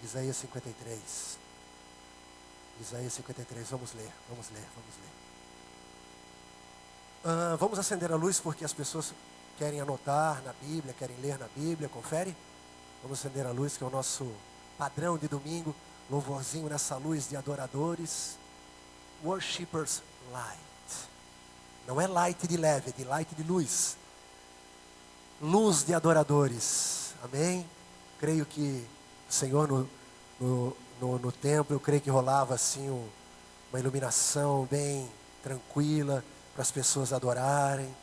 Isaías 53. Isaías 53, vamos ler. Vamos acender a luz porque as pessoas querem anotar na Bíblia, querem ler na Bíblia, confere? Vamos acender a luz que é o nosso padrão de domingo, louvorzinho nessa luz de adoradores. Worshippers light. Não é light de leve, é de light de luz. Luz de adoradores. Amém? Creio que o Senhor no templo, eu creio que rolava assim uma iluminação bem tranquila para as pessoas adorarem.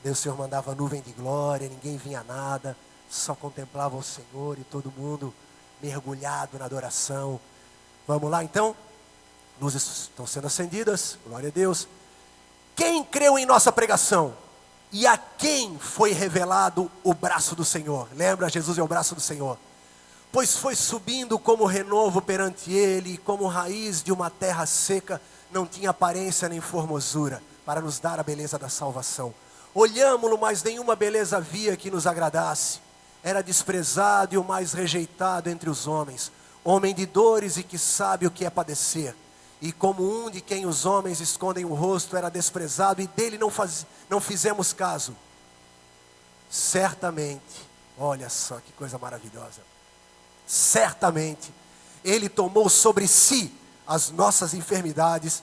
Deus, o Senhor mandava nuvem de glória, ninguém vinha nada, só contemplava o Senhor e todo mundo mergulhado na adoração. Vamos lá então? Luzes estão sendo acendidas, glória a Deus. Quem creu em nossa pregação? E a quem foi revelado o braço do Senhor? Lembra, Jesus é o braço do Senhor. Pois foi subindo como renovo perante ele, como raiz de uma terra seca, não tinha aparência nem formosura, para nos dar a beleza da salvação. Olhámo-lo, mas nenhuma beleza havia que nos agradasse. Era desprezado e o mais rejeitado entre os homens, homem de dores e que sabe o que é padecer. E como um de quem os homens escondem o rosto, era desprezado e dele não fizemos caso. Certamente, olha só que coisa maravilhosa. Certamente, ele tomou sobre si as nossas enfermidades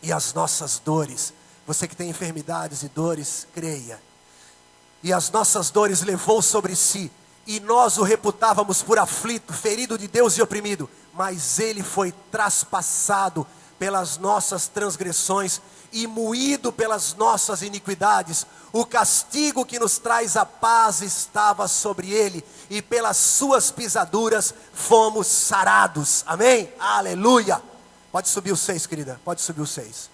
e as nossas dores. Você que tem enfermidades e dores, creia. E as nossas dores levou sobre si, e nós o reputávamos por aflito, ferido de Deus e oprimido. Mas ele foi traspassado pelas nossas transgressões e moído pelas nossas iniquidades. O castigo que nos traz a paz estava sobre ele, e pelas suas pisaduras fomos sarados. Amém? Aleluia! Pode subir o 6, querida, pode subir o 6.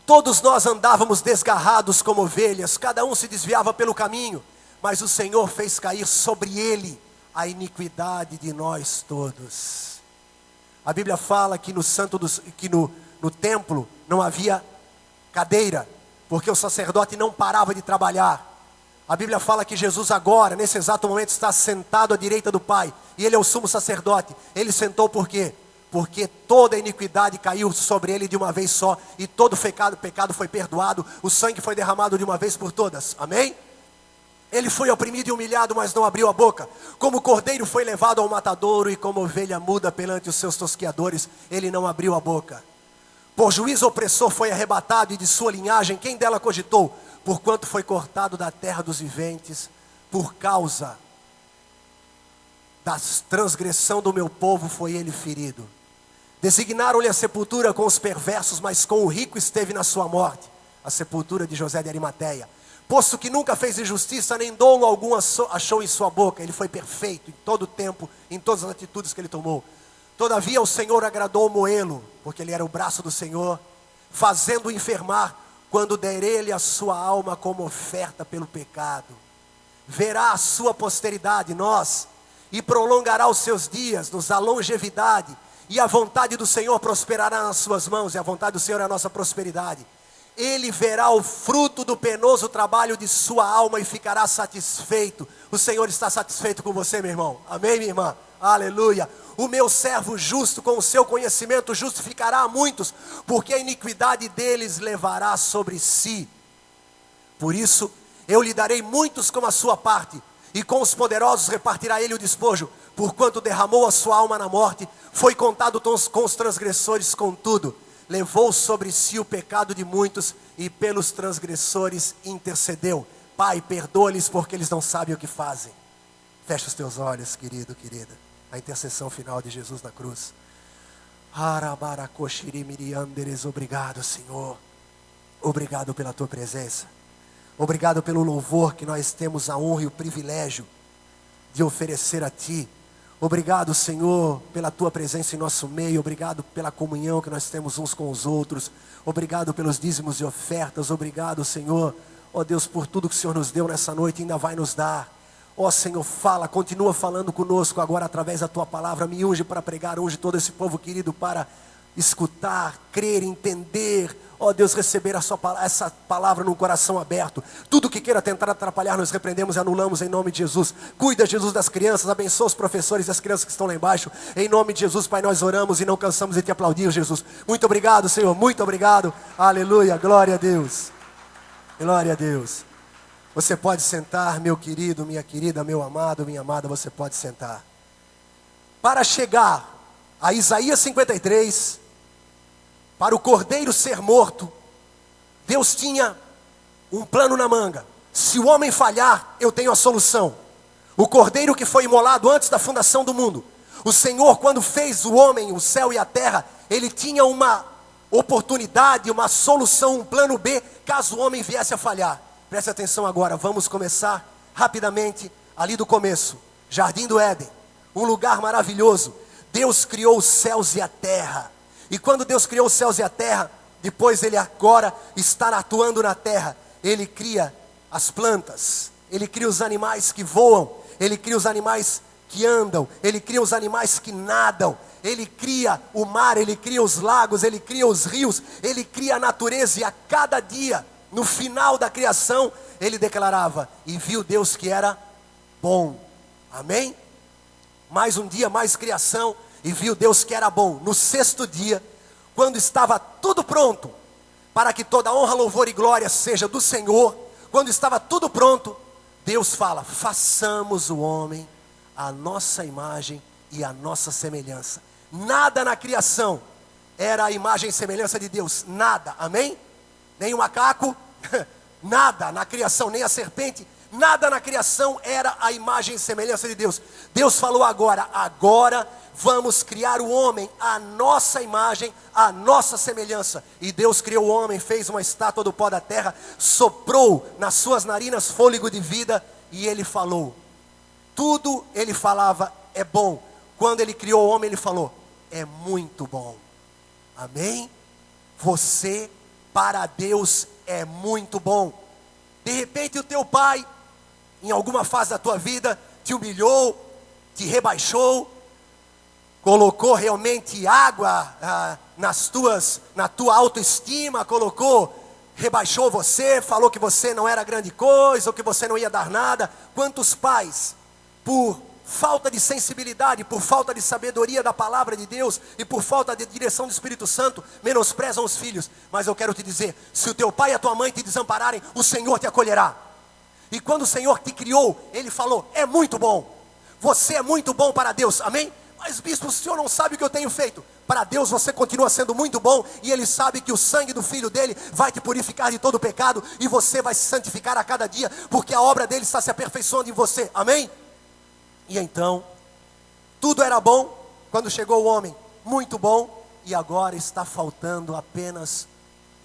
Todos nós andávamos desgarrados como ovelhas, cada um se desviava pelo caminho, mas o Senhor fez cair sobre ele a iniquidade de nós todos. A Bíblia fala que no templo não havia cadeira, porque o sacerdote não parava de trabalhar. A Bíblia fala que Jesus agora, nesse exato momento, está sentado à direita do Pai, e ele é o sumo sacerdote. Ele sentou por quê? Porque toda a iniquidade caiu sobre ele de uma vez só, e todo pecado foi perdoado, o sangue foi derramado de uma vez por todas. Amém? Ele foi oprimido e humilhado, mas não abriu a boca. Como cordeiro foi levado ao matadouro, e como ovelha muda perante os seus tosqueadores, ele não abriu a boca. Por juízo opressor foi arrebatado, e de sua linhagem quem dela cogitou? Porquanto foi cortado da terra dos viventes, por causa da transgressão do meu povo foi ele ferido. Designaram-lhe a sepultura com os perversos, mas com o rico esteve na sua morte. A sepultura de José de Arimateia. Posto que nunca fez injustiça, nem dolo algum achou em sua boca. Ele foi perfeito em todo o tempo, em todas as atitudes que ele tomou. Todavia o Senhor agradou moê-lo, porque ele era o braço do Senhor, fazendo-o enfermar, quando der ele a sua alma como oferta pelo pecado. Verá a sua posteridade, nós, e prolongará os seus dias, nos dá longevidade, e a vontade do Senhor prosperará nas suas mãos, e a vontade do Senhor é a nossa prosperidade. Ele verá o fruto do penoso trabalho de sua alma e ficará satisfeito. O Senhor está satisfeito com você, meu irmão. Amém, minha irmã? Aleluia. O meu servo justo, com o seu conhecimento, justificará a muitos, porque a iniquidade deles levará sobre si. Por isso, eu lhe darei muitos como a sua parte, e com os poderosos repartirá ele o despojo. Porquanto derramou a sua alma na morte, foi contado com os transgressores, contudo, levou sobre si o pecado de muitos, e pelos transgressores intercedeu. Pai, perdoa-lhes porque eles não sabem o que fazem. Fecha os teus olhos, querido, querida. A intercessão final de Jesus na cruz. Obrigado, Senhor. Obrigado pela tua presença. Obrigado pelo louvor que nós temos a honra e o privilégio de oferecer a Ti. Obrigado, Senhor, pela Tua presença em nosso meio. Obrigado pela comunhão que nós temos uns com os outros. Obrigado pelos dízimos e ofertas. Obrigado, Senhor, ó Deus, por tudo que o Senhor nos deu nessa noite e ainda vai nos dar. Ó Senhor, fala, continua falando conosco agora através da Tua palavra. Me unge para pregar, unge todo esse povo querido para escutar, crer, entender, ó Deus, receber essa palavra no coração aberto. Tudo que queira tentar atrapalhar, nós repreendemos e anulamos em nome de Jesus. Cuida, Jesus, das crianças, abençoa os professores e as crianças que estão lá embaixo. Em nome de Jesus, Pai, nós oramos e não cansamos de te aplaudir, Jesus. Muito obrigado, Senhor, muito obrigado. Aleluia, glória a Deus. Glória a Deus. Você pode sentar, meu querido, minha querida, meu amado, minha amada, você pode sentar. Para chegar a Isaías 53, para o cordeiro ser morto, Deus tinha um plano na manga. Se o homem falhar, eu tenho a solução. O cordeiro que foi imolado antes da fundação do mundo. O Senhor, quando fez o homem, o céu e a terra, Ele tinha uma oportunidade, uma solução, um plano B, caso o homem viesse a falhar. Preste atenção agora, vamos começar rapidamente ali do começo. Jardim do Éden, um lugar maravilhoso. Deus criou os céus e a terra. E quando Deus criou os céus e a terra, depois Ele agora está atuando na terra. Ele cria as plantas, Ele cria os animais que voam, Ele cria os animais que andam, Ele cria os animais que nadam, Ele cria o mar, Ele cria os lagos, Ele cria os rios, Ele cria a natureza. E a cada dia, no final da criação, Ele declarava: e viu Deus que era bom. Amém? Mais um dia, mais criação. E viu Deus que era bom. No sexto dia, quando estava tudo pronto, para que toda honra, louvor e glória seja do Senhor, quando estava tudo pronto, Deus fala: façamos o homem à nossa imagem e à nossa semelhança. Nada na criação era a imagem e semelhança de Deus, nada, amém? Nem o macaco, nada na criação, nem a serpente, nada na criação era a imagem e semelhança de Deus. Deus falou agora vamos criar o homem à nossa imagem, à nossa semelhança. E Deus criou o homem, fez uma estátua do pó da terra, soprou nas suas narinas fôlego de vida, e ele falou. Tudo ele falava é bom. Quando ele criou o homem, ele falou: é muito bom. Amém? Você, para Deus, é muito bom. De repente o teu pai, em alguma fase da tua vida, te humilhou, te rebaixou, colocou realmente água na tua autoestima, rebaixou você, falou que você não era grande coisa, ou que você não ia dar nada. Quantos pais, por falta de sensibilidade, por falta de sabedoria da palavra de Deus, e por falta de direção do Espírito Santo, menosprezam os filhos? Mas eu quero te dizer, se o teu pai e a tua mãe te desampararem, o Senhor te acolherá. E quando o Senhor te criou, Ele falou: é muito bom. Você é muito bom para Deus, amém? Mas bispo, o senhor não sabe o que eu tenho feito. Para Deus você continua sendo muito bom, e Ele sabe que o sangue do Filho dEle vai te purificar de todo pecado, e você vai se santificar a cada dia, porque a obra dEle está se aperfeiçoando em você, amém? E então, tudo era bom, quando chegou o homem, muito bom, e agora está faltando apenas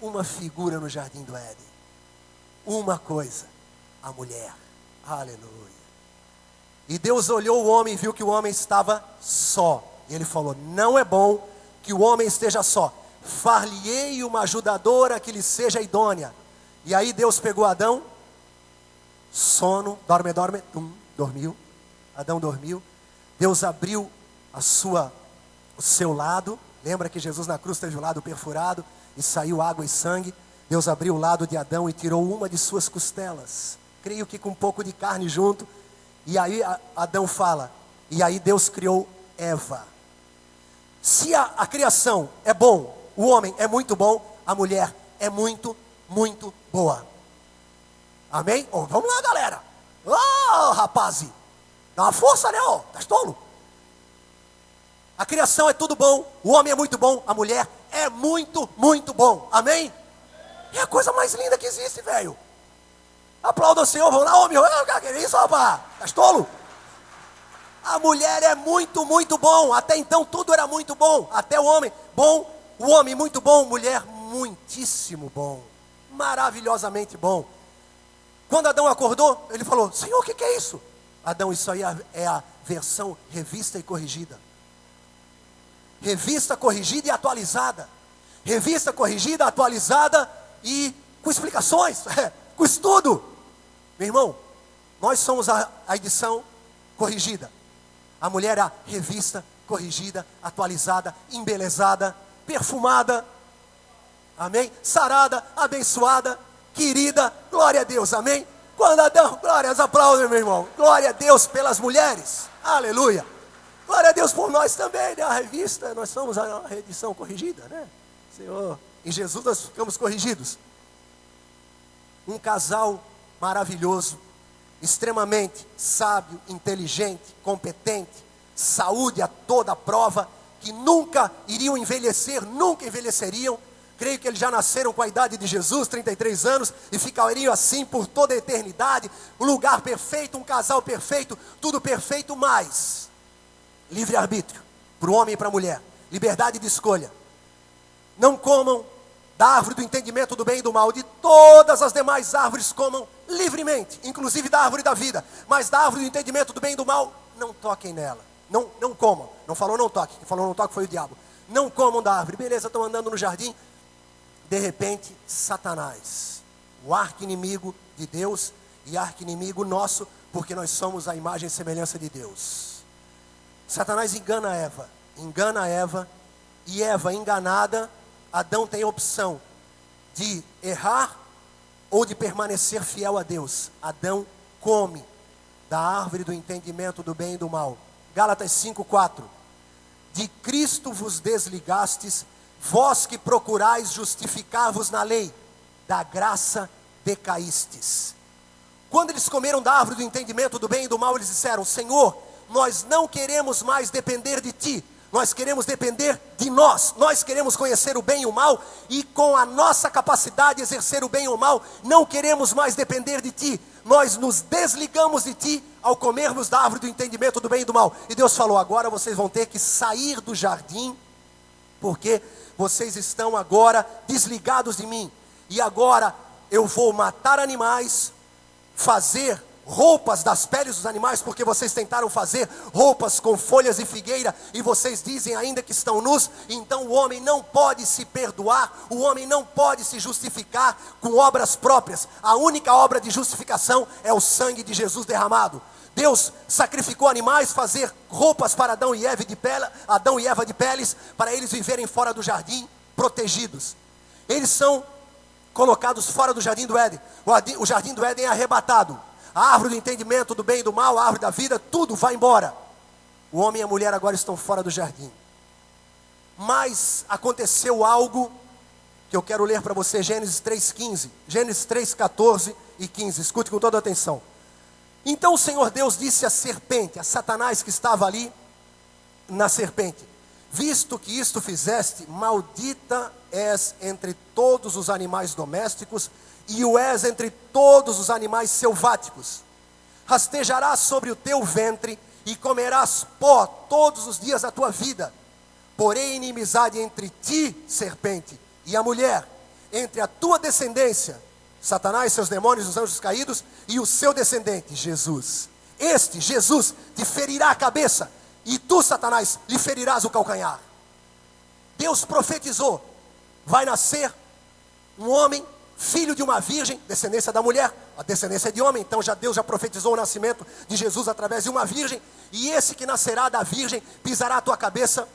uma figura no Jardim do Éden. Uma coisa, a mulher, aleluia. E Deus olhou o homem e viu que o homem estava só. E Ele falou: não é bom que o homem esteja só. Far-lhe-ei uma ajudadora que lhe seja idônea. E aí Deus pegou Adão. Sono, dorme, dormiu. Adão dormiu. Deus abriu o seu lado. Lembra que Jesus na cruz teve o lado perfurado e saiu água e sangue? Deus abriu o lado de Adão e tirou uma de suas costelas. Creio que com um pouco de carne junto. E aí Adão fala, e aí Deus criou Eva. Se a criação é bom, o homem é muito bom, a mulher é muito, muito boa. Amém? Oh, vamos lá, galera. Oh, rapaz, dá uma força, né? Oh, tá tolo? A criação é tudo bom, o homem é muito bom, a mulher é muito, muito bom. Amém? É a coisa mais linda que existe, velho. Aplauda o Senhor, vamos lá, homem. Que é isso, rapaz? Estás tolo? A mulher é muito, muito bom. Até então tudo era muito bom. Até o homem bom, o homem muito bom, mulher muitíssimo bom. Maravilhosamente bom. Quando Adão acordou, ele falou: Senhor, o que é isso? Adão, isso aí é a versão revista e corrigida. Revista, corrigida e atualizada. Revista, corrigida, atualizada e com explicações, com estudo. Meu irmão, nós somos a edição corrigida. A mulher é a revista, corrigida, atualizada, embelezada, perfumada, amém? Sarada, abençoada, querida, glória a Deus, amém? Quando Adão, glórias, aplaudem, meu irmão, glória a Deus pelas mulheres, aleluia, glória a Deus por nós também, né? A revista, nós somos a reedição corrigida, né? Senhor, em Jesus nós ficamos corrigidos. Um casal maravilhoso, extremamente sábio, inteligente, competente, saúde a toda prova, que nunca iriam envelhecer, nunca envelheceriam. Creio que eles já nasceram com a idade de Jesus, 33 anos, e ficariam assim por toda a eternidade. Um lugar perfeito, um casal perfeito, tudo perfeito, mas livre-arbítrio, para o homem e para a mulher, liberdade de escolha. Não comam da árvore do entendimento do bem e do mal, de todas as demais árvores comam livremente, inclusive da árvore da vida, mas da árvore do entendimento do bem e do mal, não toquem nela, não comam, não falou não toque, quem falou não toque foi o diabo, não comam da árvore, beleza, estão andando no jardim, de repente, Satanás, o arqui-inimigo de Deus e arqui-inimigo nosso, porque nós somos a imagem e semelhança de Deus. Satanás engana Eva, e Eva enganada, Adão tem a opção de errar ou de permanecer fiel a Deus. Adão come da árvore do entendimento do bem e do mal. Gálatas 5:4. De Cristo vos desligastes, vós que procurais justificar-vos na lei, da graça decaístes. Quando eles comeram da árvore do entendimento do bem e do mal, eles disseram: Senhor, nós não queremos mais depender de Ti, nós queremos depender de nós, nós queremos conhecer o bem e o mal, e com a nossa capacidade de exercer o bem e o mal, não queremos mais depender de Ti, nós nos desligamos de Ti ao comermos da árvore do entendimento do bem e do mal. E Deus falou: agora vocês vão ter que sair do jardim, porque vocês estão agora desligados de mim, e agora eu vou matar animais, fazer roupas das peles dos animais, porque vocês tentaram fazer roupas com folhas de figueira, e vocês dizem ainda que estão nus. Então o homem não pode se perdoar, o homem não pode se justificar com obras próprias. A única obra de justificação é o sangue de Jesus derramado. Deus sacrificou animais, fazer roupas para Adão e Eva de peles, para eles viverem fora do jardim, protegidos. Eles são colocados fora do jardim do Éden. O jardim do Éden é arrebatado. A árvore do entendimento do bem e do mal, a árvore da vida, tudo vai embora. O homem e a mulher agora estão fora do jardim. Mas aconteceu algo que eu quero ler para você, Gênesis 3:15, Gênesis 3:14 e 15, escute com toda atenção. Então o Senhor Deus disse à serpente, a Satanás que estava ali na serpente: visto que isto fizeste, maldita és entre todos os animais domésticos, e o és entre todos os animais selváticos. Rastejarás sobre o teu ventre, e comerás pó todos os dias da tua vida. Porém inimizade entre ti, serpente, e a mulher, entre a tua descendência, Satanás, seus demônios, os anjos caídos, e o seu descendente, Jesus. Este, Jesus, te ferirá a cabeça, e tu, Satanás, lhe ferirás o calcanhar. Deus profetizou: vai nascer um homem, filho de uma virgem, descendência da mulher, a descendência é de homem, então Deus já profetizou o nascimento de Jesus através de uma virgem, e esse que nascerá da virgem pisará a tua cabeça,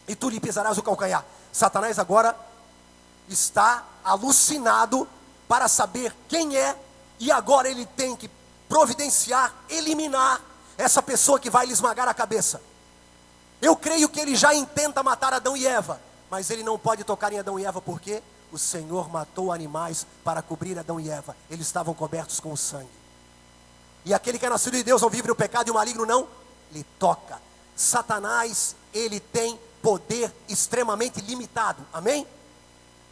e tu lhe pisarás o calcanhar. Satanás agora está alucinado para saber quem é, e agora ele tem que providenciar, eliminar essa pessoa que vai lhe esmagar a cabeça. Eu creio que ele já intenta matar Adão e Eva, mas ele não pode tocar em Adão e Eva, porque o Senhor matou animais para cobrir Adão e Eva, eles estavam cobertos com o sangue. E aquele que é nascido de Deus não vive no pecado, e o maligno não lhe toca. Satanás, ele tem poder extremamente limitado, amém?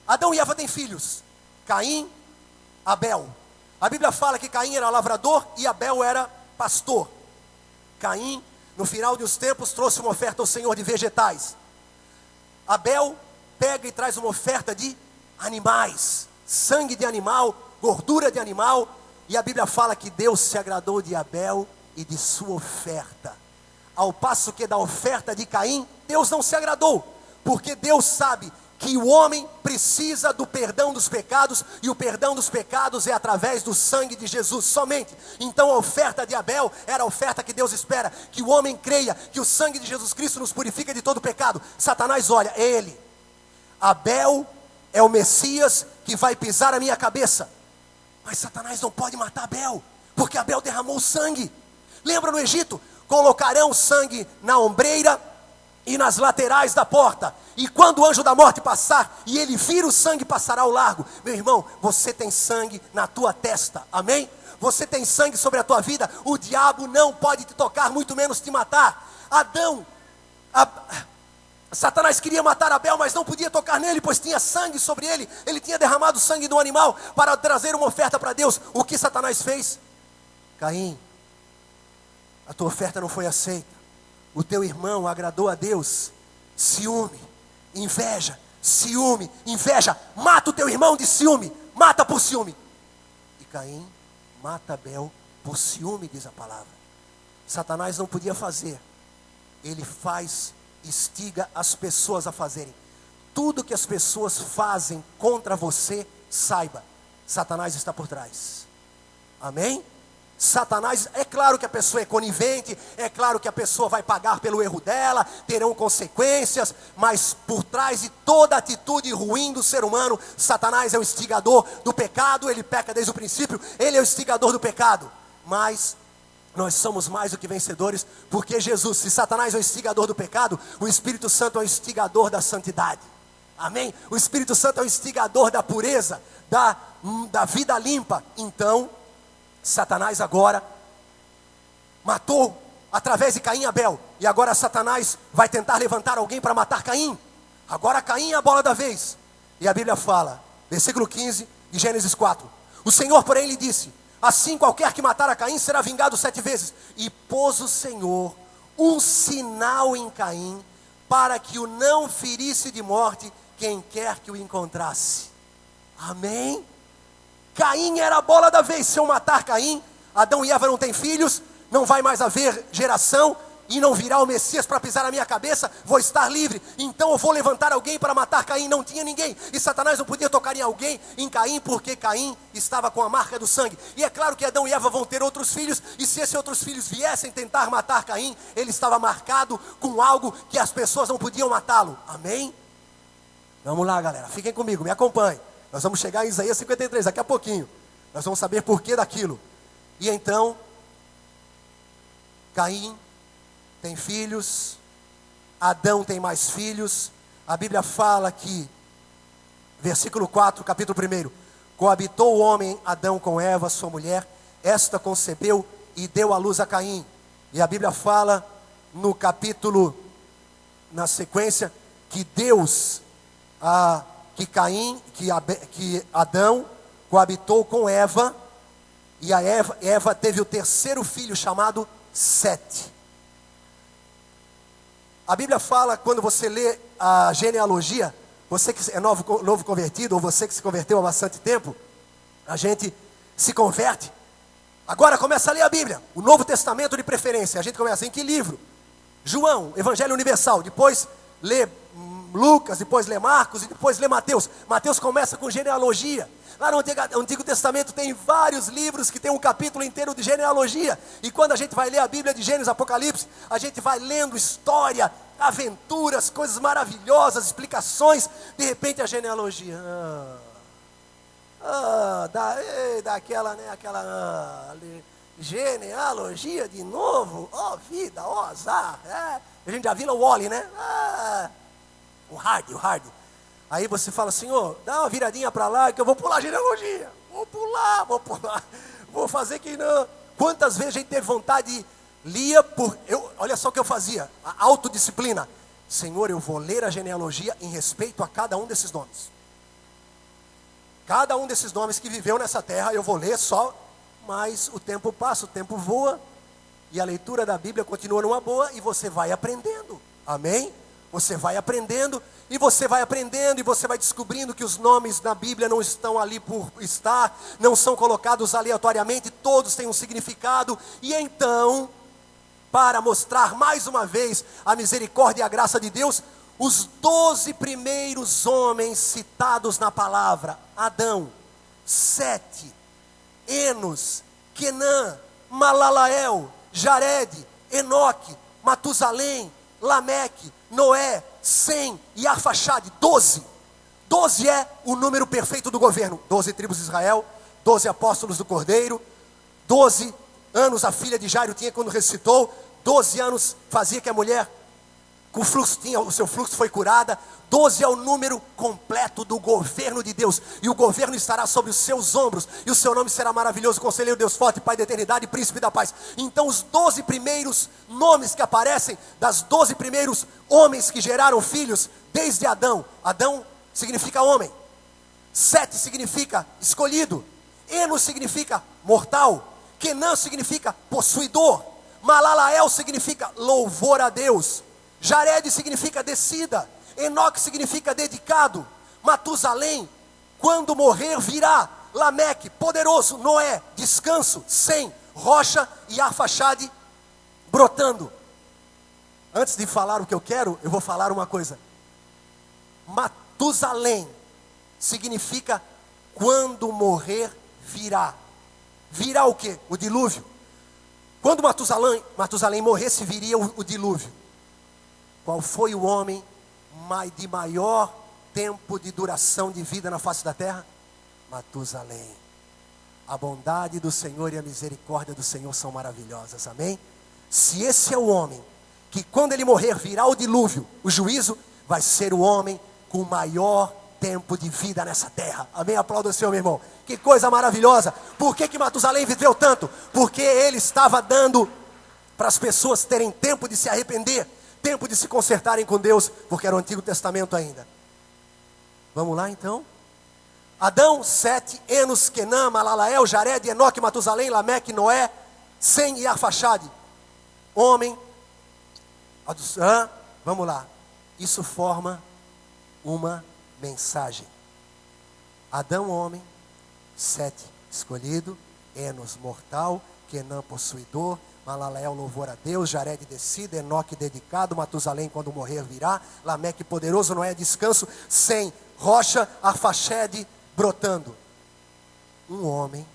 Adão e Eva têm filhos, Caim, Abel. A Bíblia fala que Caim era lavrador e Abel era pastor. Caim, no final dos tempos, trouxe uma oferta ao Senhor de vegetais. Abel pega e traz uma oferta de animais, sangue de animal, gordura de animal, e a Bíblia fala que Deus se agradou de Abel e de sua oferta, ao passo que da oferta de Caim, Deus não se agradou, porque Deus sabe que o homem precisa do perdão dos pecados, e o perdão dos pecados é através do sangue de Jesus somente. Então a oferta de Abel era a oferta que Deus espera, que o homem creia que o sangue de Jesus Cristo nos purifica de todo pecado. Satanás olha, é ele. Abel é o Messias que vai pisar a minha cabeça. Mas Satanás não pode matar Abel, porque Abel derramou sangue. Lembra no Egito? Colocarão sangue na ombreira e nas laterais da porta. E quando o anjo da morte passar, e ele vir o sangue, passará ao largo. Meu irmão, você tem sangue na tua testa, amém? Você tem sangue sobre a tua vida. O diabo não pode te tocar, muito menos te matar. Satanás queria matar Abel, mas não podia tocar nele, pois tinha sangue sobre ele. Ele tinha derramado sangue do animal para trazer uma oferta para Deus. O que Satanás fez? Caim, a tua oferta não foi aceita. O teu irmão agradou a Deus. Ciúme, inveja, ciúme, inveja. Mata o teu irmão de ciúme. Mata por ciúme. E Caim mata Abel por ciúme, diz a palavra. Satanás não podia fazer. Ele faz, instiga as pessoas a fazerem. Tudo que as pessoas fazem contra você, saiba, Satanás está por trás. Amém? Satanás, é claro que a pessoa é conivente, é claro que a pessoa vai pagar pelo erro dela, terão consequências, mas por trás de toda atitude ruim do ser humano, Satanás é o instigador do pecado. Ele peca desde o princípio, ele é o instigador do pecado. Mas nós somos mais do que vencedores, porque Jesus, se Satanás é o instigador do pecado, o Espírito Santo é o instigador da santidade. Amém? O Espírito Santo é o instigador da pureza, da vida limpa. Então, Satanás agora matou através de Caim e Abel. E agora Satanás vai tentar levantar alguém para matar Caim. Agora Caim é a bola da vez. E a Bíblia fala, versículo 15 de Gênesis 4. O Senhor, porém, lhe disse: assim qualquer que matar a Caim será vingado 7 vezes. E pôs o Senhor um sinal em Caim, para que o não ferisse de morte quem quer que o encontrasse. Amém? Caim era a bola da vez. Se eu matar Caim, Adão e Eva não têm filhos, não vai mais haver geração, e não virá o Messias para pisar na minha cabeça, vou estar livre. Então eu vou levantar alguém para matar Caim. Não tinha ninguém, e Satanás não podia tocar em alguém, em Caim, porque Caim estava com a marca do sangue. E é claro que Adão e Eva vão ter outros filhos, e se esses outros filhos viessem tentar matar Caim, ele estava marcado com algo que as pessoas não podiam matá-lo. Amém? Vamos lá, galera, fiquem comigo, me acompanhem. Nós vamos chegar em Isaías 53, daqui a pouquinho. Nós vamos saber porquê daquilo. E então, Caim tem filhos, Adão tem mais filhos. A Bíblia fala que, versículo 4, capítulo 1. Coabitou o homem Adão com Eva, sua mulher. Esta concebeu e deu à luz a Caim. E a Bíblia fala no capítulo, na sequência, que Deus... que Adão coabitou com Eva, e Eva teve o terceiro filho chamado Sete. A Bíblia fala, quando você lê a genealogia, você que é novo convertido, ou você que se converteu há bastante tempo, a gente se converte, agora começa a ler a Bíblia, o Novo Testamento de preferência. A gente começa em que livro? João, Evangelho Universal, depois lê Lucas, depois lê Marcos e depois lê Mateus. Mateus começa com genealogia. Lá no Antigo Testamento tem vários livros que tem um capítulo inteiro de genealogia. E quando a gente vai ler a Bíblia de Gênesis, Apocalipse, a gente vai lendo história, aventuras, coisas maravilhosas, explicações. De repente a genealogia, daquela, né, aquela genealogia de novo, ó vida, ó azar. A gente já viu o Wally, né? O hard. Aí você fala, Senhor, dá uma viradinha para lá que eu vou pular a genealogia. Vou pular. Vou fazer que não. Quantas vezes a gente teve vontade de olha só o que eu fazia, a autodisciplina. Senhor, eu vou ler a genealogia em respeito a cada um desses nomes. Cada um desses nomes que viveu nessa terra, eu vou ler só, mas o tempo passa, o tempo voa, e a leitura da Bíblia continua numa boa, e você vai aprendendo. Amém? Você vai aprendendo, e você vai descobrindo que os nomes na Bíblia não estão ali por estar, não são colocados aleatoriamente, todos têm um significado. E então, para mostrar mais uma vez a misericórdia e a graça de Deus, os 12 primeiros homens citados na palavra: Adão, Sete, Enos, Quenã, Malalael, Jared, Enoque, Matusalém, Lameque, Noé, Sem e Arfaxade. 12. 12 é o número perfeito do governo. 12 tribos de Israel, 12 apóstolos do Cordeiro, 12 anos a filha de Jairo tinha quando ressuscitou, 12 anos fazia que a mulher com fluxo o seu fluxo foi curada. 12 é o número completo do governo de Deus, e o governo estará sobre os seus ombros, e o seu nome será maravilhoso, Conselheiro, Deus forte, Pai da eternidade, Príncipe da paz. Então os 12 primeiros nomes que aparecem, das 12 primeiros homens que geraram filhos, desde Adão. Adão significa homem, Sete significa escolhido, Enos significa mortal, Quenã significa possuidor, Malalael significa louvor a Deus, Jared significa descida, Enoque significa dedicado, Matusalém, quando morrer virá, Lameque, poderoso, Noé, descanso, Sem, rocha, e Arfaxade, brotando. Antes de falar o que eu quero, eu vou falar uma coisa. Matusalém significa quando morrer virá. Virá o quê? O dilúvio. Quando Matusalém morresse, viria o dilúvio. Qual foi o homem de maior tempo de duração de vida na face da terra? Matusalém. A bondade do Senhor e a misericórdia do Senhor são maravilhosas, amém? Se esse é o homem que quando ele morrer virá o dilúvio, o juízo, vai ser o homem com maior tempo de vida nessa terra, amém? Aplauda o Senhor, meu irmão. Que coisa maravilhosa. Por que Matusalém viveu tanto? Porque ele estava dando para as pessoas terem tempo de se arrepender, tempo de se consertarem com Deus, porque era o Antigo Testamento ainda. Vamos lá então. Adão, Sete, Enos, Quenã, Malalael, Jared, Enoque, Matusalém, Lameque, Noé, Sem e Arfaxade. Homem. Vamos lá. Isso forma uma mensagem. Adão, homem. Sete, escolhido. Enos, mortal. Quenã, possuidor. Malalael, louvor a Deus. Jared, descida. Enoque, dedicado. Matusalém, quando morrer virá. Lameque, poderoso. Noé, descanso. Sem, rocha. Arfaxade, brotando. Um homem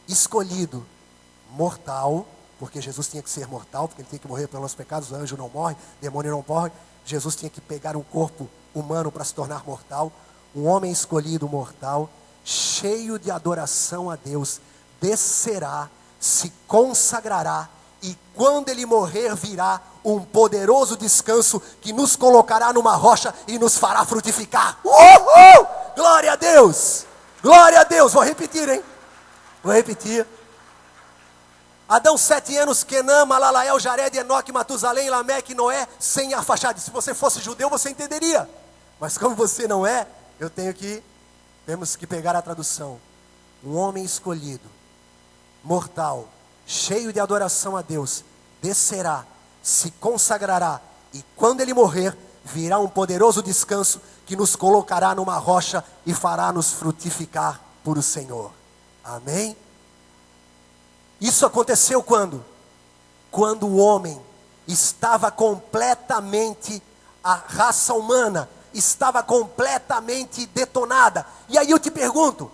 escolhido, mortal, porque Jesus tinha que ser mortal, porque ele tinha que morrer pelos nossos pecados. O anjo não morre, o demônio não morre. Jesus tinha que pegar um corpo humano para se tornar mortal. Um homem escolhido, mortal, cheio de adoração a Deus, descerá, se consagrará, e quando ele morrer virá um poderoso descanso que nos colocará numa rocha e nos fará frutificar. Uhul! Glória a Deus! Glória a Deus! Vou repetir, hein? Vou repetir. Adão, 7 anos, Quenã, Malalael, Jared, Enoque, Matusalém, Lameque, Noé, Sem, Arfaxade. Se você fosse judeu, você entenderia. Mas como você não é, temos que pegar a tradução. Um homem escolhido, mortal, cheio de adoração a Deus, descerá, se consagrará, e quando ele morrer, virá um poderoso descanso que nos colocará numa rocha e fará nos frutificar por o Senhor. Amém? Isso aconteceu quando? Quando o homem estava completamente, a raça humana estava completamente detonada. E aí eu te pergunto,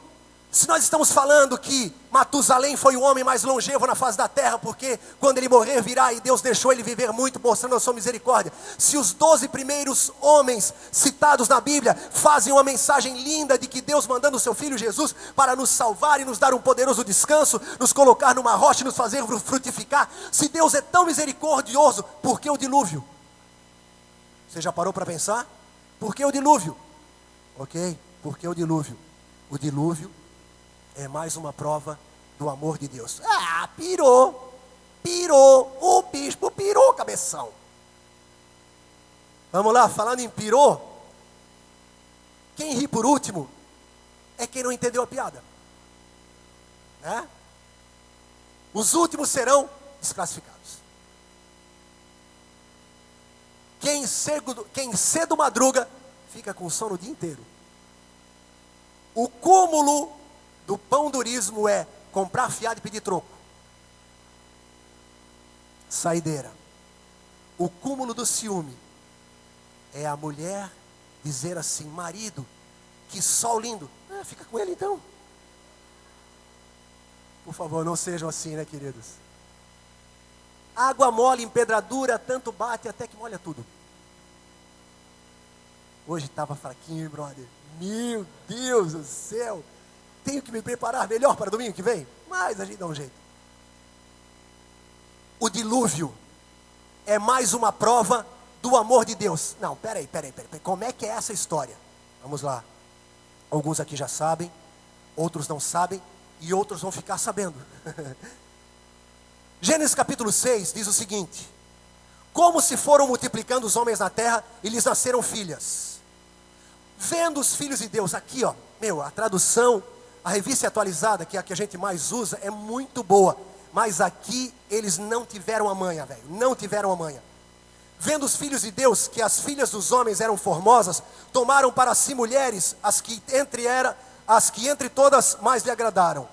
se nós estamos falando que Matusalém foi o homem mais longevo na face da terra, porque quando ele morrer virá e Deus deixou ele viver muito, mostrando a sua misericórdia. Se os 12 primeiros homens citados na Bíblia fazem uma mensagem linda de que Deus mandando o seu Filho Jesus para nos salvar e nos dar um poderoso descanso, nos colocar numa rocha e nos fazer frutificar. Se Deus é tão misericordioso, por que o dilúvio? Você já parou para pensar? Por que o dilúvio? Ok, por que o dilúvio? O dilúvio é mais uma prova do amor de Deus. Pirou, o bispo pirou, cabeção. Vamos lá, falando em pirou, quem ri por último é quem não entendeu a piada. Os últimos serão desclassificados. Quem cedo madruga, fica com sono o dia inteiro. O cúmulo do pão-durismo é comprar fiado e pedir troco. Saideira. O cúmulo do ciúme é a mulher dizer assim: marido, que sol lindo. Fica com ele então. Por favor, não sejam assim, né, queridos? Água mole, empedradura, tanto bate até que molha tudo. Hoje estava fraquinho, brother. Meu Deus do céu. Tenho que me preparar melhor para domingo que vem. Mas a gente dá um jeito. O dilúvio é mais uma prova do amor de Deus. Não, peraí. Como é que é essa história? Vamos lá. Alguns aqui já sabem, outros não sabem, e outros vão ficar sabendo. Gênesis capítulo 6 diz o seguinte: como se foram multiplicando os homens na terra, e lhes nasceram filhas. Vendo os filhos de Deus, aqui ó, a tradução, a revista atualizada, que é a que a gente mais usa, é muito boa. Mas aqui eles não tiveram a manha, velho, não tiveram a manha. Vendo os filhos de Deus, que as filhas dos homens eram formosas, tomaram para si mulheres, as que entre todas mais lhe agradaram.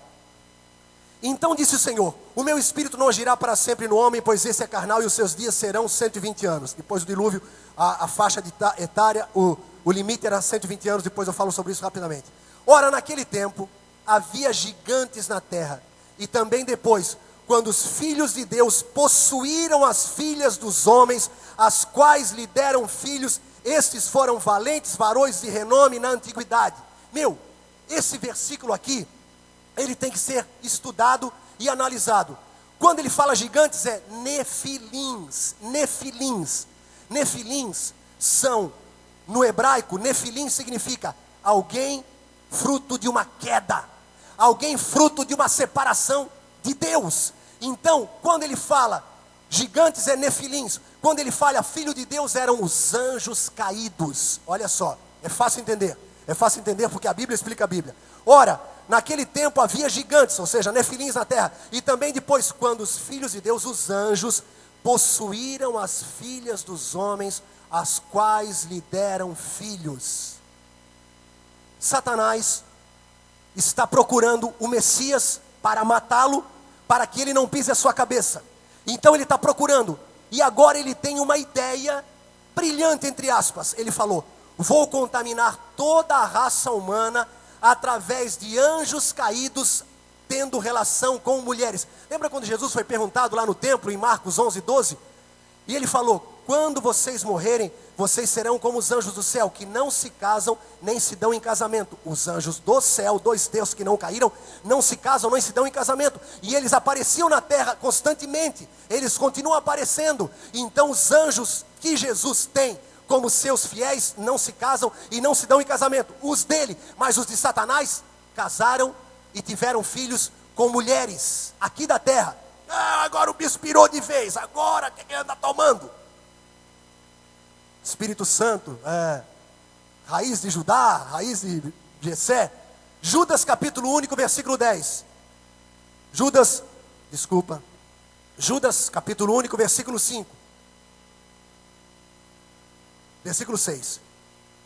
Então disse o Senhor: o meu espírito não agirá para sempre no homem, pois esse é carnal e os seus dias serão 120 anos. Depois do dilúvio, a faixa etária, o limite era 120 anos, depois eu falo sobre isso rapidamente. Ora, naquele tempo, havia gigantes na terra, e também depois, quando os filhos de Deus possuíram as filhas dos homens, as quais lhe deram filhos, estes foram valentes varões de renome na antiguidade. Esse versículo aqui, ele tem que ser estudado e analisado. Quando ele fala gigantes, é nefilins. Nefilins são, no hebraico, nefilim significa alguém fruto de uma queda, alguém fruto de uma separação de Deus. Então, quando ele fala gigantes, é nefilins. Quando ele fala filho de Deus, eram os anjos caídos. Olha só, é fácil entender porque a Bíblia explica a Bíblia. Ora, naquele tempo havia gigantes, ou seja, nefilins na terra. E também depois, quando os filhos de Deus, os anjos, possuíram as filhas dos homens, as quais lhe deram filhos. Satanás está procurando o Messias para matá-lo, para que ele não pise a sua cabeça. Então ele está procurando, e agora ele tem uma ideia brilhante, entre aspas. Ele falou: vou contaminar toda a raça humana através de anjos caídos tendo relação com mulheres. Lembra quando Jesus foi perguntado lá no templo, em Marcos 11:12? E ele falou: quando vocês morrerem, vocês serão como os anjos do céu, que não se casam, nem se dão em casamento. Os anjos do céu, 2 Deus que não caíram, não se casam, nem se dão em casamento. E eles apareciam na terra constantemente, eles continuam aparecendo. Então os anjos que Jesus tem como seus fiéis, não se casam e não se dão em casamento. Os dele, mas os de Satanás, casaram e tiveram filhos com mulheres, aqui da terra. Agora o bicho pirou de vez, agora o que ele anda tomando? Espírito Santo, raiz de Judá, raiz de Jessé. Judas capítulo 1, versículo 10. Judas capítulo 1, versículo 5. Versículo 6.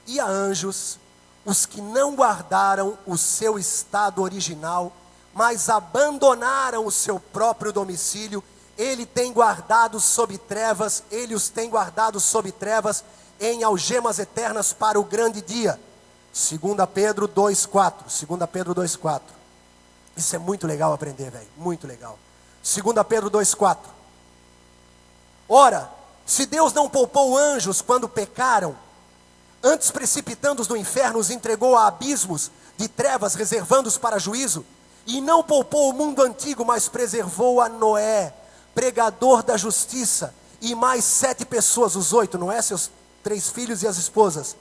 E a anjos, os que não guardaram o seu estado original, mas abandonaram o seu próprio domicílio, ele os tem guardado sob trevas, em algemas eternas para o grande dia. 2 Pedro 2,4. Isso é muito legal aprender, velho, muito legal. 2 Pedro 2,4. Ora, se Deus não poupou anjos quando pecaram, antes precipitando-os no inferno, os entregou a abismos de trevas, reservando-os para juízo, e não poupou o mundo antigo, mas preservou a Noé, pregador da justiça, e mais 7 pessoas, os 8, Noé, seus 3 filhos e as esposas,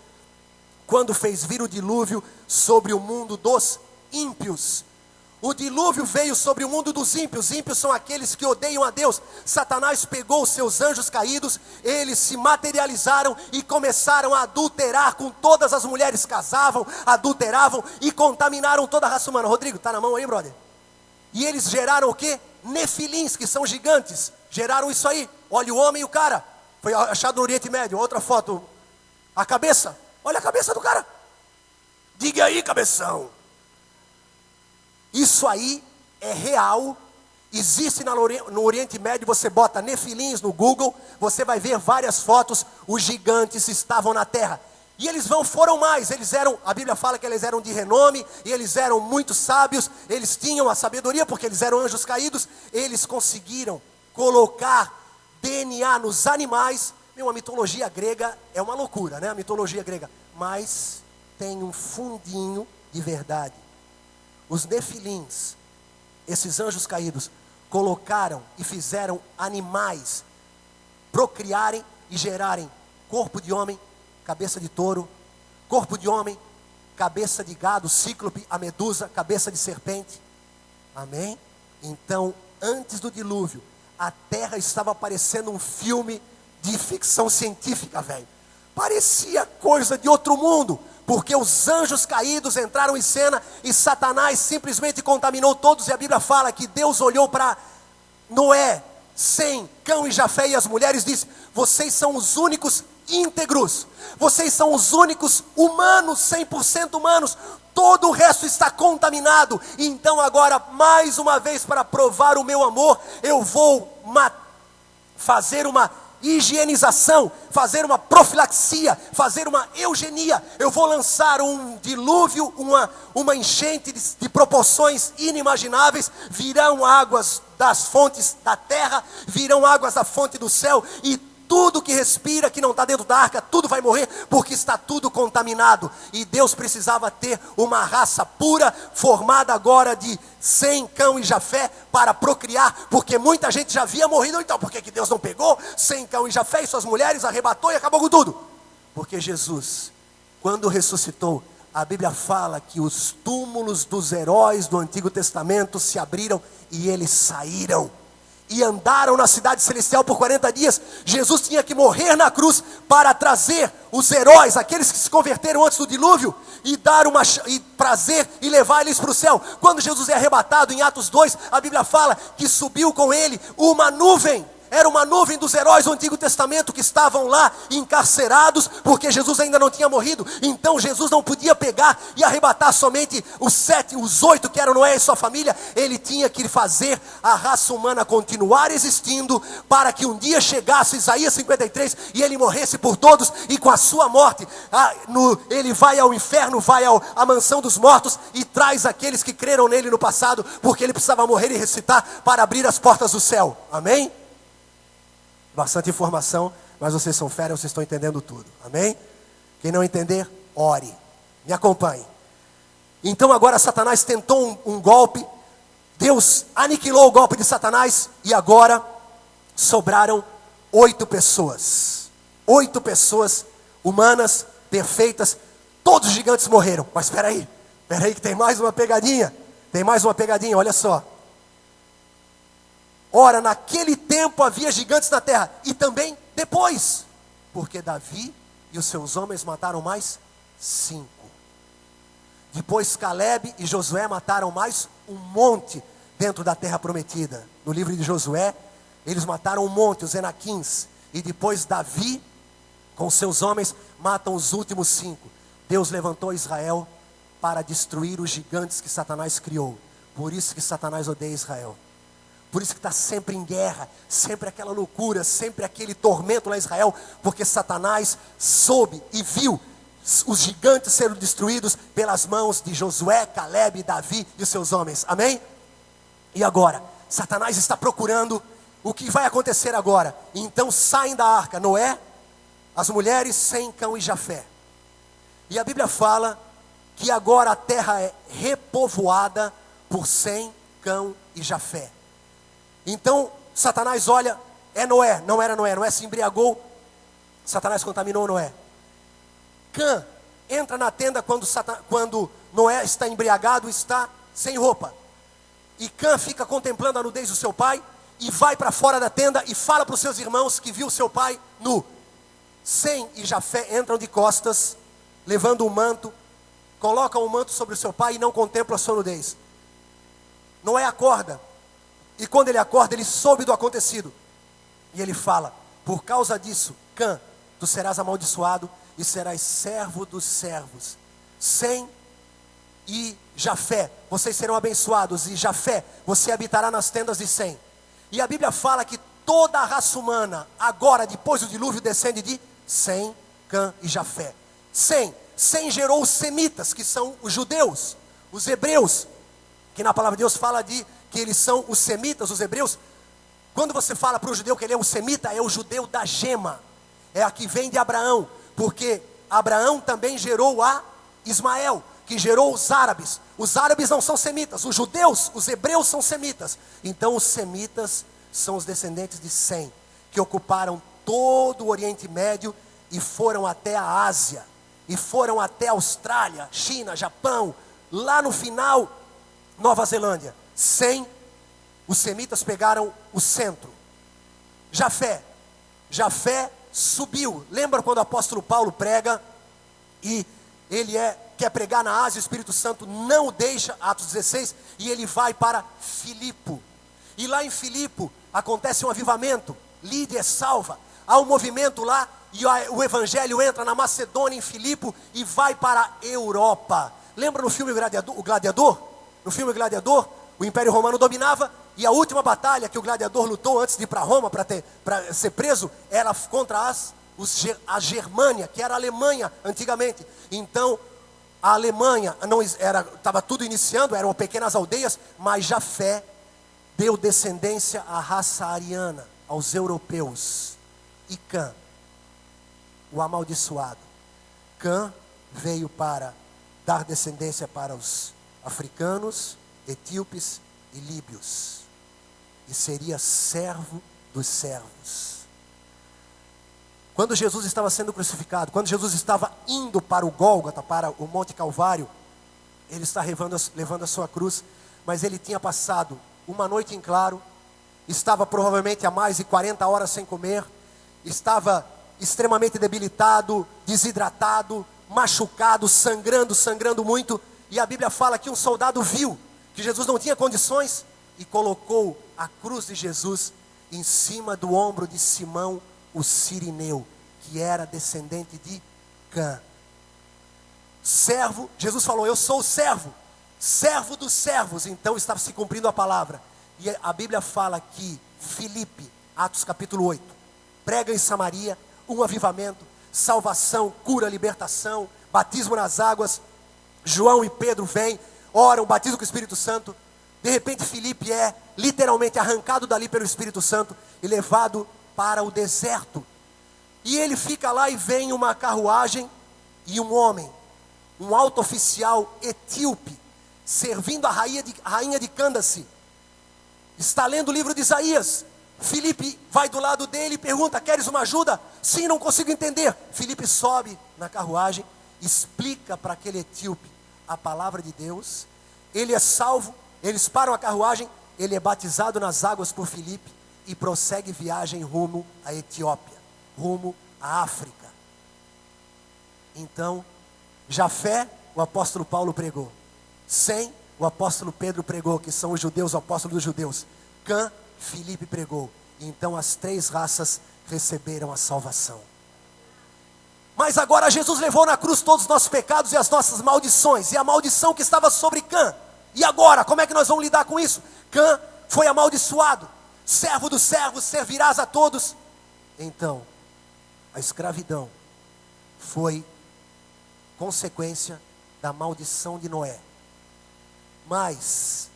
quando fez vir o dilúvio sobre o mundo dos ímpios. O dilúvio veio sobre o mundo dos ímpios. Ímpios são aqueles que odeiam a Deus. Satanás pegou os seus anjos caídos, eles se materializaram e começaram a adulterar com todas as mulheres. Casavam, adulteravam e contaminaram toda a raça humana. Rodrigo, tá na mão aí, brother? E eles geraram o quê? Nefilins, que são gigantes. Geraram isso aí. Olha o homem e o cara. Foi achado no Oriente Médio. Outra foto. A cabeça. Olha a cabeça do cara. Diga aí, cabeção. Isso aí é real, existe no Oriente Médio. Você bota nefilins no Google, você vai ver várias fotos. Os gigantes estavam na terra, e eles foram mais, a Bíblia fala que eles eram de renome, e eles eram muito sábios, eles tinham a sabedoria, porque eles eram anjos caídos. Eles conseguiram colocar DNA nos animais, A mitologia grega é uma loucura, né? A mitologia grega. Mas tem um fundinho de verdade. Os nefilins, esses anjos caídos, colocaram e fizeram animais procriarem e gerarem corpo de homem, cabeça de touro, corpo de homem, cabeça de gado, cíclope, a medusa, cabeça de serpente. Amém? Então, antes do dilúvio, a terra estava parecendo um filme de ficção científica, velho. Parecia coisa de outro mundo, porque os anjos caídos entraram em cena e Satanás simplesmente contaminou todos. E a Bíblia fala que Deus olhou para Noé, Sem, Cão e Jafé e as mulheres e disse: vocês são os únicos íntegros, vocês são os únicos humanos, 100% humanos, todo o resto está contaminado. Então agora, mais uma vez, para provar o meu amor, eu vou fazer uma higienização, fazer uma profilaxia, fazer uma eugenia. Eu vou lançar um dilúvio, uma enchente de proporções inimagináveis. Virão águas das fontes da terra, virão águas da fonte do céu, e tudo que respira, que não está dentro da arca, tudo vai morrer, porque está tudo contaminado. E Deus precisava ter uma raça pura, formada agora de Sem, Cão e Jafé, para procriar, porque muita gente já havia morrido. Então por que Deus não pegou Sem, Cão e Jafé e suas mulheres, arrebatou e acabou com tudo? Porque Jesus, quando ressuscitou, a Bíblia fala que os túmulos dos heróis do Antigo Testamento se abriram e eles saíram e andaram na cidade celestial por 40 dias. Jesus tinha que morrer na cruz para trazer os heróis, aqueles que se converteram antes do dilúvio, e dar prazer e levar eles para o céu. Quando Jesus é arrebatado em Atos 2, a Bíblia fala que subiu com ele uma nuvem. Era uma nuvem dos heróis do Antigo Testamento que estavam lá encarcerados, porque Jesus ainda não tinha morrido. Então Jesus não podia pegar e arrebatar somente os 8 que eram Noé e sua família. Ele tinha que fazer a raça humana continuar existindo, para que um dia chegasse Isaías 53 e ele morresse por todos. E com a sua morte, ele vai ao inferno, vai à mansão dos mortos e traz aqueles que creram nele no passado, porque ele precisava morrer e ressuscitar para abrir as portas do céu. Amém? Bastante informação, mas vocês são férias, vocês estão entendendo tudo. Amém? Quem não entender, ore. Me acompanhe. Então agora Satanás tentou um golpe. Deus aniquilou o golpe de Satanás. E agora sobraram 8 pessoas. 8 pessoas humanas, perfeitas. Todos os gigantes morreram. Mas espera aí que tem mais uma pegadinha. Olha só. Ora, naquele tempo havia gigantes na terra, e também depois, porque Davi e os seus homens mataram mais 5. Depois Caleb e Josué mataram mais um monte dentro da terra prometida. No livro de Josué, eles mataram um monte, os Enaquins. E depois Davi, com seus homens, matam os últimos 5. Deus levantou Israel para destruir os gigantes que Satanás criou. Por isso que Satanás odeia Israel. Por isso que está sempre em guerra, sempre aquela loucura, sempre aquele tormento lá em Israel, porque Satanás soube e viu os gigantes sendo destruídos pelas mãos de Josué, Caleb, Davi e os seus homens. Amém? E agora, Satanás está procurando o que vai acontecer agora. Então saem da arca Noé, as mulheres, Sem, Cão e Jafé. E a Bíblia fala que agora a terra é repovoada por Sem, Cão e Jafé. Então Satanás olha, é Noé, não era Noé, Noé se embriagou, Satanás contaminou Noé. Cã entra na tenda quando Noé está embriagado, está sem roupa. E Cã fica contemplando a nudez do seu pai, e vai para fora da tenda e fala para os seus irmãos que viu seu pai nu. Sem e Jafé entram de costas, levando um manto, colocam o manto sobre o seu pai e não contemplam a sua nudez. Noé acorda. E quando ele acorda, ele soube do acontecido. E ele fala: por causa disso, Cã, tu serás amaldiçoado e serás servo dos servos. Sem e Jafé, vocês serão abençoados. E Jafé, você habitará nas tendas de Sem. E a Bíblia fala que toda a raça humana, agora depois do dilúvio, descende de Sem, Cã e Jafé. Sem gerou os semitas, que são os judeus, os hebreus, que na palavra de Deus fala que eles são os semitas, os hebreus. Quando você fala para o judeu que ele é um semita, é o judeu da gema. é a que vem de Abraão, porque Abraão também gerou a Ismael, que gerou os árabes. Os árabes não são semitas, os judeus, os hebreus são semitas. Então os semitas são os descendentes de Sem, que ocuparam todo o Oriente Médio e foram até a Ásia, e foram até a Austrália, China, Japão, lá no final, Nova Zelândia. Sem, os semitas pegaram o centro. Jafé subiu. Lembra quando o apóstolo Paulo prega e ele quer pregar na Ásia, o Espírito Santo não o deixa, Atos 16, e ele vai para Filipo. E lá em Filipo acontece um avivamento, Lídia é salva, há um movimento lá, e o evangelho entra na Macedônia, em Filipo, e vai para a Europa. Lembra no filme O Gladiador? No filme Gladiador, o Império Romano dominava, e a última batalha que o gladiador lutou antes de ir para Roma, para ser preso, era contra a Germânia, que era a Alemanha antigamente. Então, a Alemanha estava tudo iniciando, eram pequenas aldeias, mas Jafé deu descendência à raça ariana, aos europeus. E Cã, o amaldiçoado, Cã veio para dar descendência para os africanos, etíopes e líbios, e seria servo dos servos. Quando Jesus estava sendo crucificado, quando Jesus estava indo para o Gólgota, para o Monte Calvário, ele está levando a sua cruz, mas ele tinha passado uma noite em claro, estava provavelmente há mais de 40 horas sem comer, estava extremamente debilitado, desidratado, machucado, sangrando muito, e a Bíblia fala que um soldado viu que Jesus não tinha condições e colocou a cruz de Jesus em cima do ombro de Simão, o Cirineu, que era descendente de Cã. Servo, Jesus falou, eu sou o servo dos servos. Então estava se cumprindo a palavra. E a Bíblia fala que Filipe, Atos capítulo 8, prega em Samaria, um avivamento, salvação, cura, libertação, batismo nas águas. João e Pedro vêm, oram, batizam com o Espírito Santo. De repente Filipe é literalmente arrancado dali pelo Espírito Santo e levado para o deserto. E ele fica lá e vem uma carruagem e um homem, um alto oficial etíope, servindo a rainha de Cândace, está lendo o livro de Isaías. Filipe vai do lado dele e pergunta, queres uma ajuda? Sim, não consigo entender. Filipe sobe na carruagem, explica para aquele etíope a palavra de Deus, ele é salvo, eles param a carruagem, ele é batizado nas águas por Filipe e prossegue viagem rumo à Etiópia, rumo à África. Então, Jafé, o apóstolo Paulo pregou. Sem, o apóstolo Pedro pregou, que são os judeus, o apóstolo dos judeus. Cã, Filipe pregou. Então as três raças receberam a salvação. Mas agora Jesus levou na cruz todos os nossos pecados e as nossas maldições, e a maldição que estava sobre Cã. E agora, como é que nós vamos lidar com isso? Cã foi amaldiçoado, servo dos servos, servirás a todos. Então, a escravidão foi consequência da maldição de Noé. Mas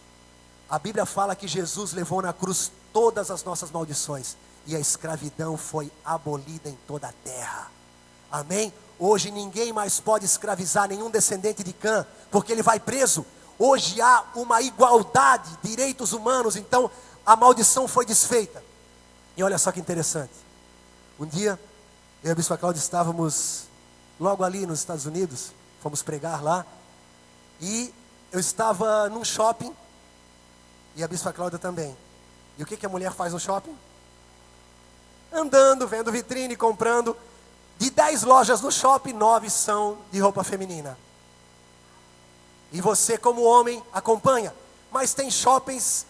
a Bíblia fala que Jesus levou na cruz todas as nossas maldições, e a escravidão foi abolida em toda a terra. Amém? Hoje ninguém mais pode escravizar nenhum descendente de Cã, porque ele vai preso. Hoje há uma igualdade, direitos humanos, então a maldição foi desfeita. E olha só que interessante. Um dia, eu e a Bispa Cláudia estávamos logo ali nos Estados Unidos, fomos pregar lá, e eu estava num shopping, e a Bispa Cláudia também. E o que a mulher faz no shopping? Andando, vendo vitrine, comprando. De 10 lojas no shopping, 9 são de roupa feminina. E você como homem acompanha. Mas tem shoppings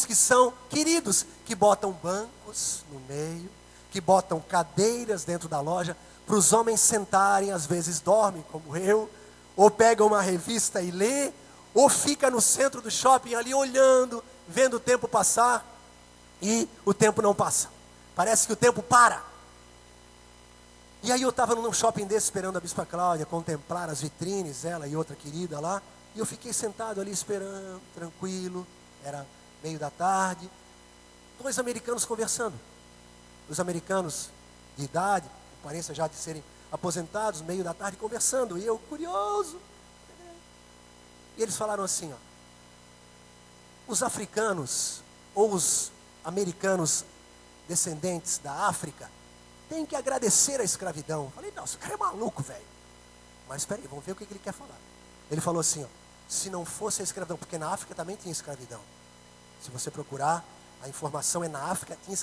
que são queridos, que botam bancos no meio, que botam cadeiras dentro da loja, para os homens sentarem, às vezes dormem como eu, ou pegam uma revista e lê, ou fica no centro do shopping ali olhando, vendo o tempo passar, e o tempo não passa. Parece que o tempo para. E aí eu estava num shopping desse esperando a Bispa Cláudia contemplar as vitrines, ela e outra querida lá, e eu fiquei sentado ali esperando, tranquilo, era meio da tarde, 2 americanos conversando. Os americanos de idade, um aparência já de serem aposentados, meio da tarde conversando, e eu curioso. E eles falaram assim, ó, os africanos ou os americanos descendentes da África têm que agradecer a escravidão. Eu falei, nossa, o cara é maluco, velho. Mas espera aí, vamos ver o que ele quer falar. Ele falou assim, ó, se não fosse a escravidão, porque na África também tinha escravidão. Se você procurar, a informação é na África, tinha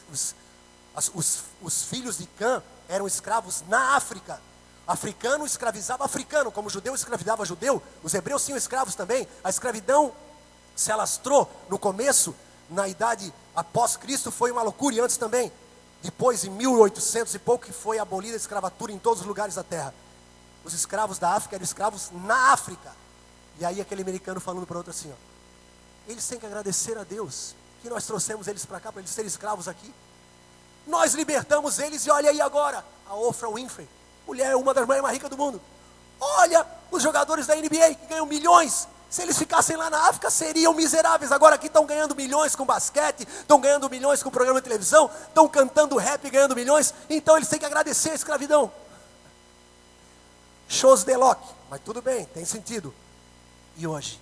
os filhos de Cã eram escravos na África. Africano escravizava africano, como judeu escravizava judeu, os hebreus tinham escravos também. A escravidão se alastrou no começo, na idade após Cristo, foi uma loucura, e antes também. Depois, em 1800 e pouco, que foi abolida a escravatura em todos os lugares da terra. Os escravos da África eram escravos na África. E aí aquele americano falando para outro assim, ó, eles têm que agradecer a Deus, que nós trouxemos eles para cá, para eles serem escravos aqui. Nós libertamos eles, e olha aí agora, a Oprah Winfrey, mulher, uma das mulheres mais ricas do mundo. Olha, os jogadores da NBA que ganham milhões, se eles ficassem lá na África, seriam miseráveis. Agora aqui estão ganhando milhões com basquete, estão ganhando milhões com programa de televisão, estão cantando rap e ganhando milhões, então eles têm que agradecer a escravidão. Shows de Loki, mas tudo bem, tem sentido. E hoje,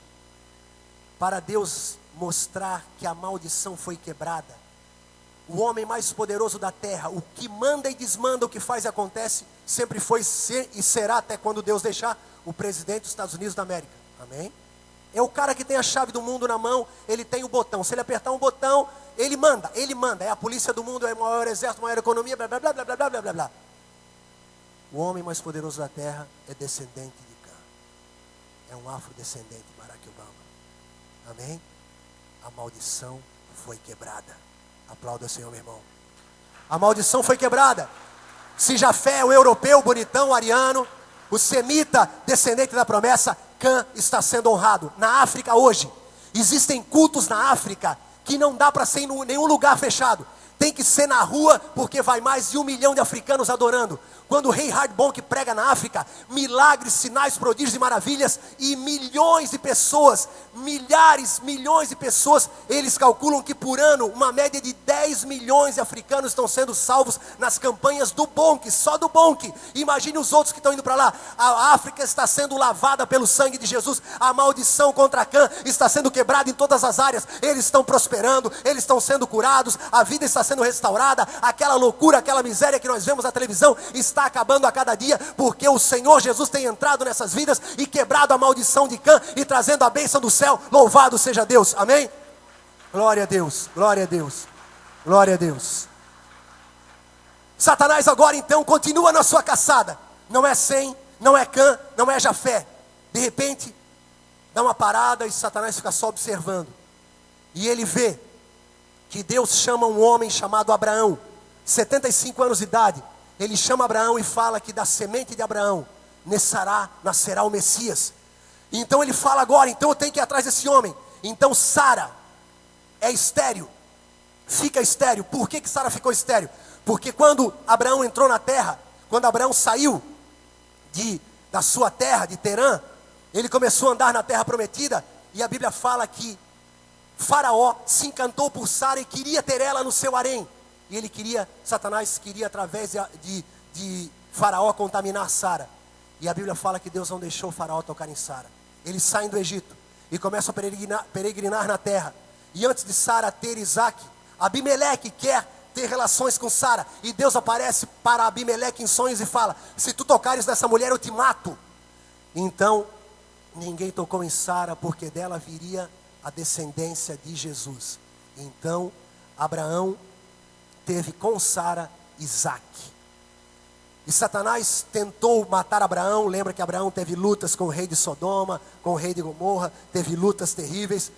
para Deus mostrar que a maldição foi quebrada, o homem mais poderoso da terra, o que manda e desmanda, o que faz e acontece, sempre foi e será até quando Deus deixar, o presidente dos Estados Unidos da América. Amém? É o cara que tem a chave do mundo na mão, ele tem o botão. Se ele apertar um botão, ele manda. É a polícia do mundo, é o maior exército, a maior economia, blá blá blá blá blá blá blá blá. O homem mais poderoso da terra é descendente de Cã. É um afrodescendente, Barack Obama. Amém? A maldição foi quebrada. Aplauda o Senhor, meu irmão. A maldição foi quebrada. Se Jafé, o europeu, bonitão, o ariano, o semita, descendente da promessa, Cã está sendo honrado. Na África hoje, existem cultos na África que não dá para ser em nenhum lugar fechado. Tem que ser na rua, porque vai mais de 1 milhão de africanos adorando. Quando o rei Hardbonk prega na África, milagres, sinais, prodígios e maravilhas, e milhões de pessoas, milhões de pessoas, eles calculam que por ano, uma média de 10 milhões de africanos estão sendo salvos nas campanhas do Bonk, só do Bonk. Imagine os outros que estão indo para lá. A África está sendo lavada pelo sangue de Jesus, a maldição contra Cã está sendo quebrada em todas as áreas. Eles estão prosperando, eles estão sendo curados, a vida está sendo restaurada, aquela loucura, aquela miséria que nós vemos na televisão, está acabando a cada dia, porque o Senhor Jesus tem entrado nessas vidas e quebrado a maldição de Cã e trazendo a bênção do céu. Louvado seja Deus, amém? Glória a Deus, glória a Deus, glória a Deus. Satanás agora então continua na sua caçada. Não é Sem, não é Cã, não é Jafé. De repente, dá uma parada e Satanás fica só observando. E ele vê que Deus chama um homem chamado Abraão, 75 anos de idade. Ele chama Abraão e fala que da semente de Abraão nascerá o Messias. Então ele fala agora, então eu tenho que ir atrás desse homem. Então Sara é estéril, fica estéril. Por que Sara ficou estéril? Porque quando Abraão entrou na terra, quando Abraão saiu da sua terra, de Terã, ele começou a andar na terra prometida, e a Bíblia fala que Faraó se encantou por Sara e queria ter ela no seu harém. E Satanás queria através de Faraó contaminar Sara. E a Bíblia fala que Deus não deixou Faraó tocar em Sara. Eles saem do Egito e começam a peregrinar na terra. E antes de Sara ter Isaac, Abimeleque quer ter relações com Sara. E Deus aparece para Abimeleque em sonhos e fala: se tu tocares nessa mulher eu te mato. Então ninguém tocou em Sara, porque dela viria a descendência de Jesus. Então Abraão teve com Sara Isaac. E Satanás tentou matar Abraão. Lembra que Abraão teve lutas com o rei de Sodoma, com o rei de Gomorra, teve lutas terríveis.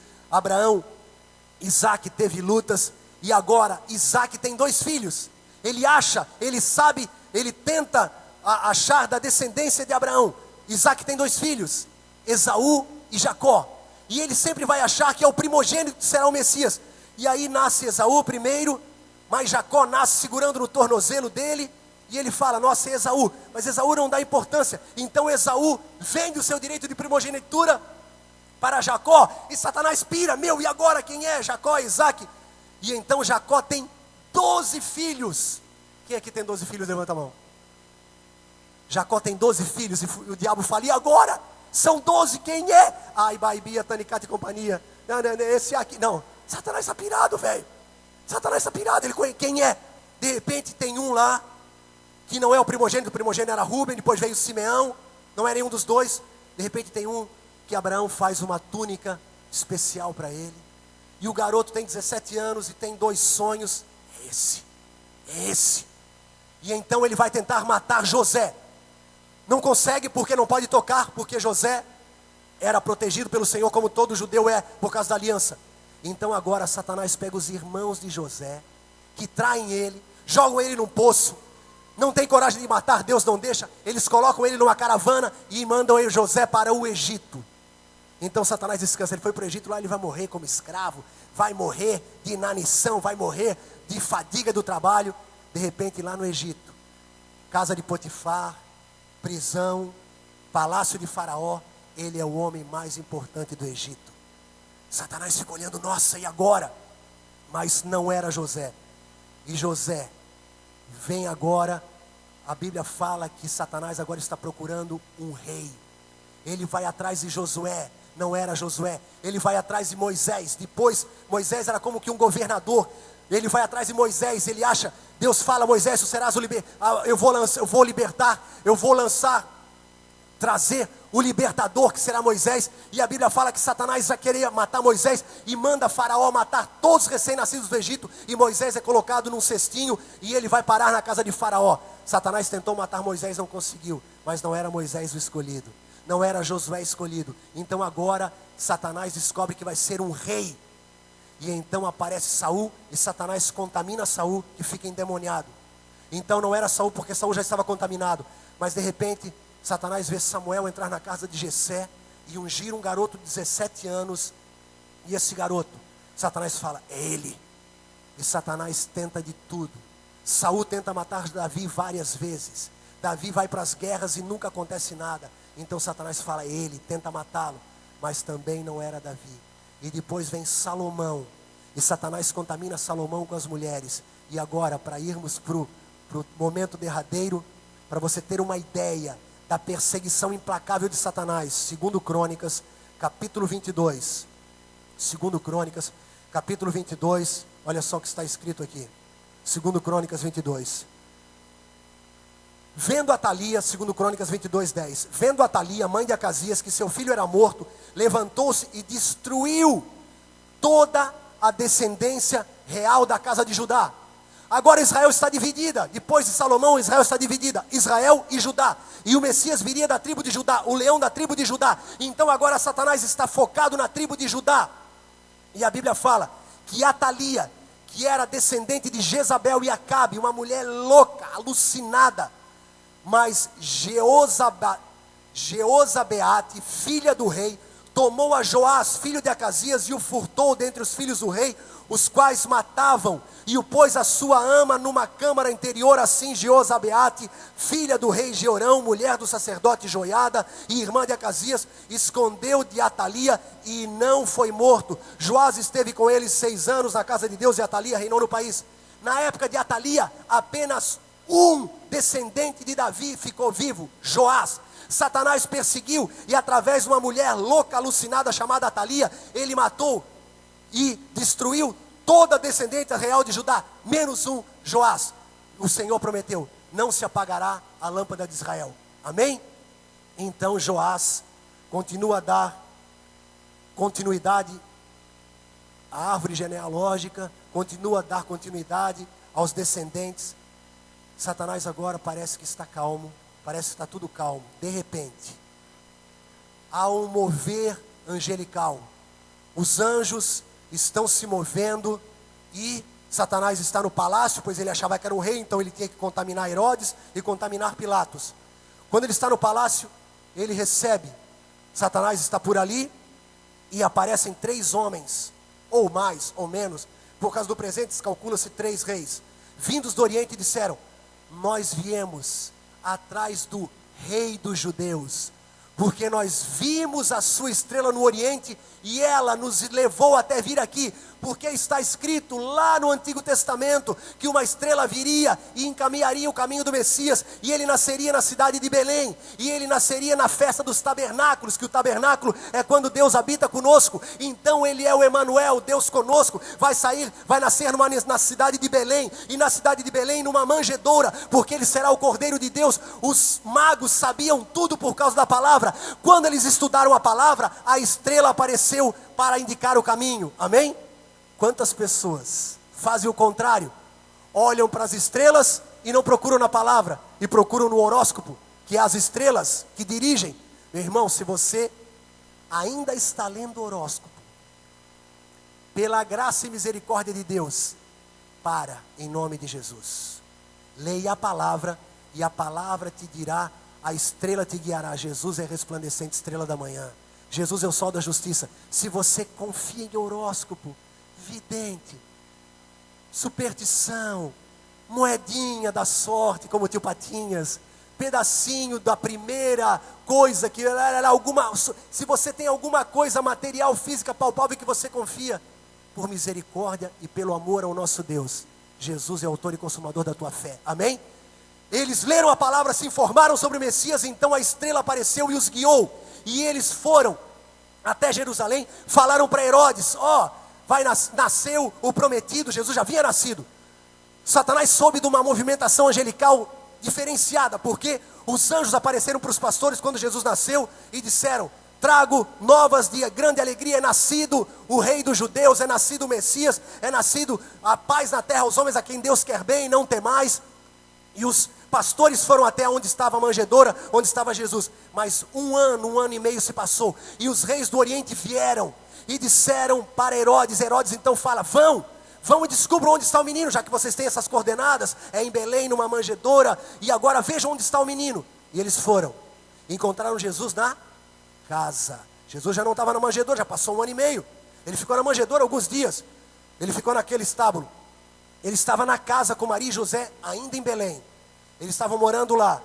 Isaac teve lutas, e agora Isaac tem 2 filhos. Ele tenta achar da descendência de Abraão. Isaac tem 2 filhos, Esaú e Jacó. E ele sempre vai achar que é o primogênito que será o Messias. E aí nasce Esaú primeiro, mas Jacó nasce segurando no tornozelo dele, e ele fala: nossa, é Esaú. Mas Esaú não dá importância. Então Esaú vende o seu direito de primogenitura para Jacó, e Satanás pira: e agora quem é? Jacó, Isaac. E então Jacó tem 12 filhos. Quem aqui tem 12 filhos? Levanta a mão. Jacó tem 12 filhos e o diabo fala, e agora? São 12, quem é? Ai, Baibia, Tanicata e companhia. Não, esse aqui, não. Satanás está pirado, velho. Satanás está pirado, quem é? De repente tem um lá, que não é o primogênito era Rubem, depois veio Simeão, não é nenhum dos dois. De repente tem um que Abraão faz uma túnica especial para ele. E o garoto tem 17 anos e tem 2 sonhos. É esse. E então ele vai tentar matar José. Não consegue porque não pode tocar, porque José era protegido pelo Senhor, como todo judeu é, por causa da aliança. Então agora Satanás pega os irmãos de José, que traem ele, jogam ele num poço, não tem coragem de matar, Deus não deixa, eles colocam ele numa caravana e mandam ele, José, para o Egito. Então Satanás descansa, ele foi para o Egito, lá ele vai morrer como escravo, vai morrer de inanição, vai morrer de fadiga do trabalho. De repente lá no Egito, casa de Potifar, prisão, palácio de Faraó, ele é o homem mais importante do Egito. Satanás fica olhando, nossa, e agora? Mas não era José. E José vem agora, a Bíblia fala que Satanás agora está procurando um rei. Ele vai atrás de Josué, não era Josué. Ele vai atrás de Moisés, depois Moisés era como que um governador. Ele vai atrás de Moisés, ele acha, Deus fala, Moisés, tu serás eu vou trazer o libertador que será Moisés. E a Bíblia fala que Satanás vai querer matar Moisés e manda Faraó matar todos os recém-nascidos do Egito. E Moisés é colocado num cestinho e ele vai parar na casa de Faraó. Satanás tentou matar Moisés, não conseguiu, mas não era Moisés o escolhido, não era Josué escolhido. Então agora Satanás descobre que vai ser um rei. E então aparece Saul e Satanás contamina Saul, que fica endemoniado. Então não era Saul, porque Saul já estava contaminado, mas de repente Satanás vê Samuel entrar na casa de Jessé e ungir um garoto de 17 anos. E esse garoto, Satanás fala, é ele. E Satanás tenta de tudo. Saul tenta matar Davi várias vezes. Davi vai para as guerras e nunca acontece nada. Então Satanás fala, é ele, tenta matá-lo. Mas também não era Davi. E depois vem Salomão. E Satanás contamina Salomão com as mulheres. E agora, para irmos para o momento derradeiro, para você ter uma ideia da perseguição implacável de Satanás. 2 Crônicas, capítulo 22. 2 Crônicas, capítulo 22. Olha só o que está escrito aqui. 2 Crônicas 22. Vendo Atalia, 2 Crônicas 22, 10. Vendo Atalia, mãe de Acasias, que seu filho era morto, levantou-se e destruiu toda a descendência real da casa de Judá. Agora Israel está dividida. Depois de Salomão, Israel está dividida. Israel e Judá. E o Messias viria da tribo de Judá, o leão da tribo de Judá. Então agora Satanás está focado na tribo de Judá. E a Bíblia fala que Atalia, que era descendente de Jezabel e Acabe, uma mulher louca, alucinada, mas Jeozabeate, filha do rei, tomou a Joás, filho de Acasias, e o furtou dentre os filhos do rei, os quais matavam, e o pôs a sua ama numa câmara interior. Assim Jeozabeate, filha do rei Jeorão, mulher do sacerdote Joiada e irmã de Acasias, escondeu de Atalia e não foi morto. Joás esteve com eles 6 anos na casa de Deus, e Atalia reinou no país. Na época de Atalia, apenas um descendente de Davi ficou vivo, Joás. Satanás perseguiu e através de uma mulher louca, alucinada, chamada Atalia, ele matou e destruiu toda a descendência real de Judá, menos um, Joás. O Senhor prometeu, não se apagará a lâmpada de Israel. Amém? Então Joás continua a dar continuidade à árvore genealógica, continua a dar continuidade aos descendentes. Satanás agora parece que está calmo, parece que está tudo calmo. De repente, há um mover angelical. Os anjos estão se movendo e Satanás está no palácio, pois ele achava que era o rei, então ele tinha que contaminar Herodes e contaminar Pilatos. Quando ele está no palácio, ele recebe, Satanás está por ali e aparecem 3 homens, ou mais, ou menos, por causa do presente, calcula-se 3 reis, vindos do Oriente, e disseram: nós viemos atrás do rei dos judeus, porque nós vimos a sua estrela no Oriente e ela nos levou até vir aqui. porque está escrito lá no Antigo Testamento que uma estrela viria e encaminharia o caminho do Messias, e ele nasceria na cidade de Belém, e ele nasceria na festa dos tabernáculos, que o tabernáculo é quando Deus habita conosco. Então ele é o Emanuel, Deus conosco. Vai nascer na cidade de Belém, e na cidade de Belém numa manjedoura, porque ele será o Cordeiro de Deus. Os magos sabiam tudo por causa da palavra. Quando eles estudaram a palavra, a estrela apareceu para indicar o caminho. Amém? Quantas pessoas fazem o contrário? Olham para as estrelas e não procuram na palavra, e procuram no horóscopo, que é as estrelas que dirigem. Meu irmão, se você ainda está lendo o horóscopo, pela graça e misericórdia de Deus, para, em nome de Jesus. Leia a palavra, e a palavra te dirá, a estrela te guiará. Jesus é a resplandecente estrela da manhã. Jesus é o sol da justiça. Se você confia em horóscopo, vidente, superstição, moedinha da sorte, como o tio Patinhas, pedacinho da primeira coisa, que era alguma, se você tem alguma coisa material, física, palpável que você confia, por misericórdia e pelo amor ao nosso Deus, Jesus é o autor e consumador da tua fé. Amém? Eles leram a palavra, se informaram sobre o Messias, então a estrela apareceu e os guiou. E eles foram até Jerusalém, falaram para Herodes: nasceu o prometido. Jesus já havia nascido. Satanás soube de uma movimentação angelical diferenciada, porque os anjos apareceram para os pastores quando Jesus nasceu e disseram: trago novas de grande alegria, é nascido o rei dos judeus, é nascido o Messias, é nascido a paz na terra aos homens a quem Deus quer bem, não temais. E os pastores foram até onde estava a manjedoura, onde estava Jesus. Mas um ano e meio se passou, e os reis do Oriente vieram e disseram para Herodes. Herodes então fala: vão e descubram onde está o menino, já que vocês têm essas coordenadas, é em Belém, numa manjedoura, e agora vejam onde está o menino. E eles foram, encontraram Jesus na casa. Jesus já não estava na manjedoura, já passou 1 ano e meio. Ele ficou na manjedoura alguns dias, ele ficou naquele estábulo. Ele estava na casa com Maria e José, ainda em Belém. Eles estavam morando lá.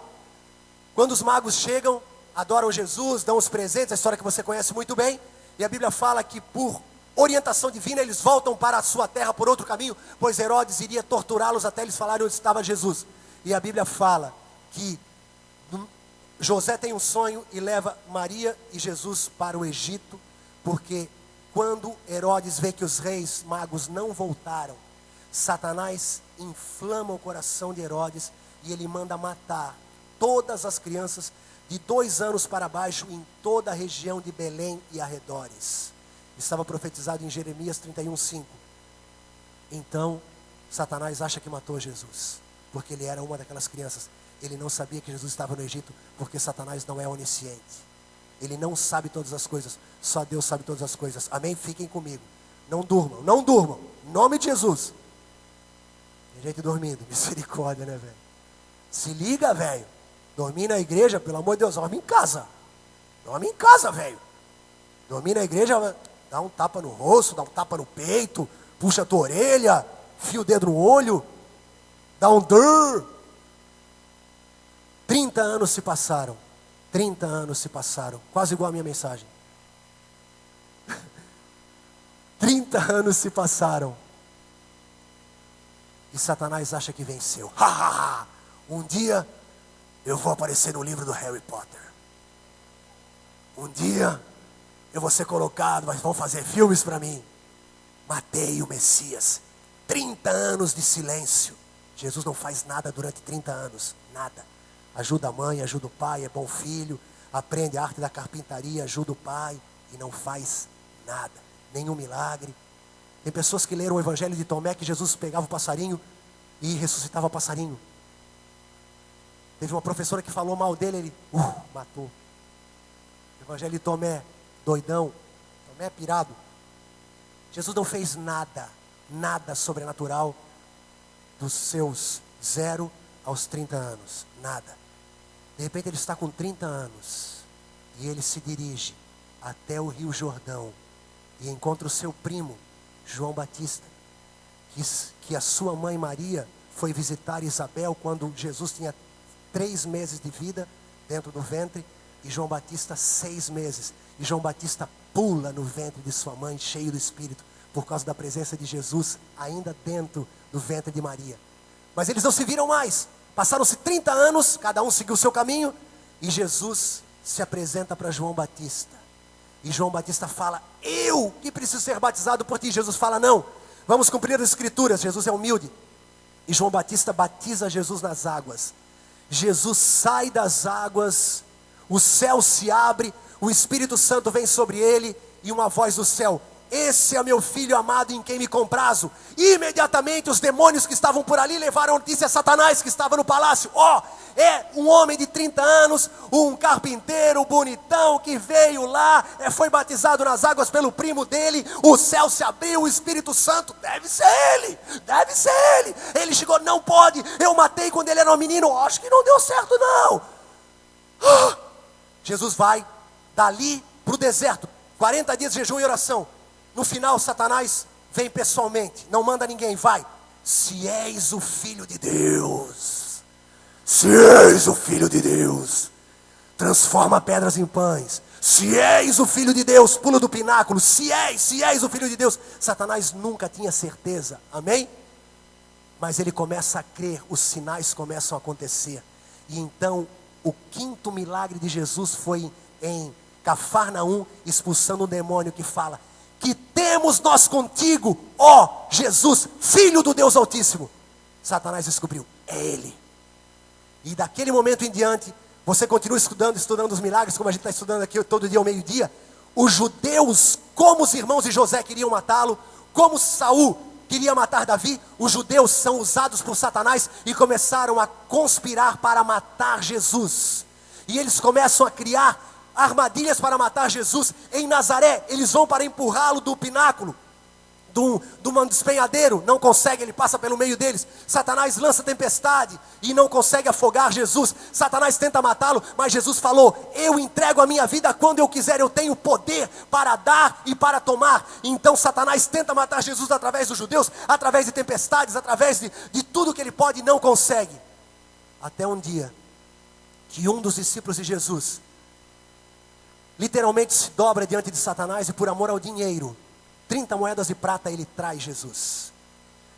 Quando os magos chegam, adoram Jesus, dão os presentes, a história que você conhece muito bem. E a Bíblia fala que por orientação divina eles voltam para a sua terra por outro caminho, pois Herodes iria torturá-los até eles falarem onde estava Jesus. E a Bíblia fala que José tem um sonho e leva Maria e Jesus para o Egito, porque quando Herodes vê que os reis magos não voltaram, Satanás inflama o coração de Herodes e ele manda matar todas as crianças de 2 anos para baixo em toda a região de Belém e arredores. Estava profetizado em Jeremias 31:5. Então Satanás acha que matou Jesus, porque ele era uma daquelas crianças. Ele não sabia que Jesus estava no Egito, porque Satanás não é onisciente. Ele não sabe todas as coisas, só Deus sabe todas as coisas. Amém? Fiquem comigo, não durmam, em nome de Jesus. Tem gente dormindo, misericórdia, né, velho? Se liga, velho. Dormir na igreja, pelo amor de Deus, dorme em casa, velho. Dormir na igreja, dá um tapa no rosto, dá um tapa no peito, puxa a tua orelha, fia o dedo no olho, dá um dur. 30 anos se passaram, quase igual a minha mensagem. 30 anos se passaram, e Satanás acha que venceu. Um dia eu vou aparecer no livro do Harry Potter. Um dia eu vou ser colocado, mas vão fazer filmes para mim. Matei o Messias. 30 anos de silêncio. Jesus não faz nada durante 30 anos, nada. Ajuda a mãe, ajuda o pai, é bom filho, aprende a arte da carpintaria, ajuda o pai e não faz nada, nenhum milagre. Tem pessoas que leram o Evangelho de Tomé, que Jesus pegava o passarinho e ressuscitava o passarinho. Teve uma professora que falou mal dele, ele matou. Evangelho de Tomé, doidão, Tomé pirado. Jesus não fez nada sobrenatural dos seus 0 aos 30 anos, nada. De repente ele está com 30 anos e ele se dirige até o Rio Jordão e encontra o seu primo, João Batista, que a sua mãe Maria foi visitar Isabel quando Jesus tinha 3 meses de vida dentro do ventre, e João Batista 6 meses, e João Batista pula no ventre de sua mãe, cheio do Espírito, por causa da presença de Jesus ainda dentro do ventre de Maria. Mas eles não se viram mais. Passaram-se 30 anos, cada um seguiu o seu caminho, e Jesus se apresenta para João Batista. E João Batista fala: eu que preciso ser batizado por ti. Jesus fala: não, vamos cumprir as escrituras. Jesus é humilde. E João Batista batiza Jesus nas águas. Jesus sai das águas, o céu se abre, o Espírito Santo vem sobre ele, e uma voz do céu: esse é meu filho amado em quem me comprazo. Imediatamente os demônios que estavam por ali levaram notícia a Satanás, que estava no palácio: é um homem de 30 anos, um carpinteiro bonitão que veio lá, foi batizado nas águas pelo primo dele, o céu se abriu, o Espírito Santo, deve ser ele. Ele chegou: não pode, eu matei quando ele era um menino, acho que não deu certo não. Jesus vai dali para o deserto, 40 dias de jejum e oração. No final, Satanás vem pessoalmente, não manda ninguém, vai: se és o Filho de Deus, transforma pedras em pães. Se és o Filho de Deus, pula do pináculo. Se és o Filho de Deus. Satanás nunca tinha certeza, amém? Mas ele começa a crer, os sinais começam a acontecer. E então, o quinto milagre de Jesus foi em Cafarnaum, expulsando um demônio que fala: que temos nós contigo, ó Jesus, Filho do Deus Altíssimo. Satanás descobriu: é ele. E daquele momento em diante, você continua estudando os milagres, como a gente está estudando aqui todo dia ao meio-dia. Os judeus, como os irmãos de José queriam matá-lo, como Saul queria matar Davi, os judeus são usados por Satanás e começaram a conspirar para matar Jesus. E eles começam a criar armadilhas para matar Jesus. Em Nazaré, eles vão para empurrá-lo do pináculo, do despenhadeiro, não consegue, ele passa pelo meio deles. Satanás lança tempestade e não consegue afogar Jesus. Satanás tenta matá-lo, mas Jesus falou: eu entrego a minha vida quando eu quiser, eu tenho poder para dar e para tomar. Então Satanás tenta matar Jesus através dos judeus, através de tempestades, através de tudo que ele pode, e não consegue. Até um dia que um dos discípulos de Jesus literalmente se dobra diante de Satanás, e por amor ao dinheiro, 30 moedas de prata, ele traz Jesus.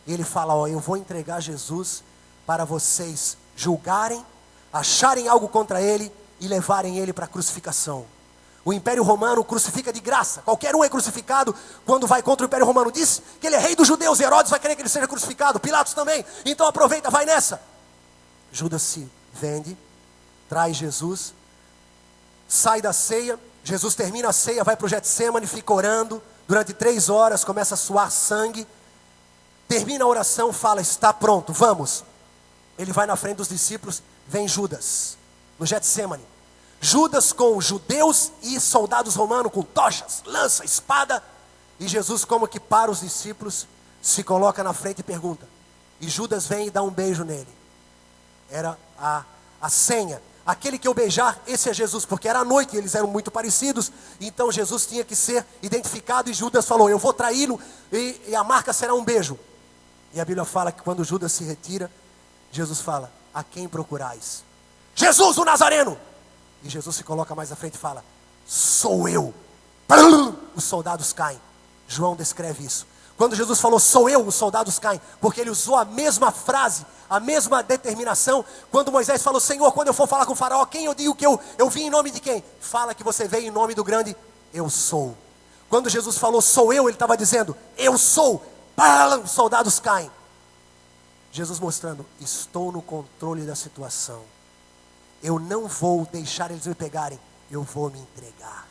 E ele fala: eu vou entregar Jesus para vocês julgarem, acharem algo contra ele e levarem ele para a crucificação. O Império Romano crucifica de graça, qualquer um é crucificado quando vai contra o Império Romano. Diz que ele é rei dos judeus, Herodes vai querer que ele seja crucificado, Pilatos também, então aproveita, vai nessa. Judas se vende, traz Jesus, sai da ceia. Jesus termina a ceia, vai para o Getsemane, fica orando durante 3 horas, começa a suar sangue, termina a oração, fala: está pronto, vamos. Ele vai na frente dos discípulos, vem Judas, no Getsemane. Judas com judeus e soldados romanos, com tochas, lança, espada. E Jesus, como que para os discípulos, se coloca na frente e pergunta. E Judas vem e dá um beijo nele. Era a senha. Aquele que eu beijar, esse é Jesus, porque era à noite e eles eram muito parecidos. Então Jesus tinha que ser identificado, e Judas falou: eu vou traí-lo e a marca será um beijo. E a Bíblia fala que quando Judas se retira, Jesus fala: a quem procurais? Jesus, o Nazareno. E Jesus se coloca mais à frente e fala: sou eu. Os soldados caem. João descreve isso. Quando Jesus falou: sou eu, os soldados caem, porque ele usou a mesma frase, a mesma determinação. Quando Moisés falou: Senhor, quando eu for falar com o faraó, quem eu digo que eu vim em nome de quem? Fala que você veio em nome do grande eu sou. Quando Jesus falou: sou eu, ele estava dizendo: eu sou. Os soldados caem. Jesus mostrando: estou no controle da situação. Eu não vou deixar eles me pegarem, eu vou me entregar.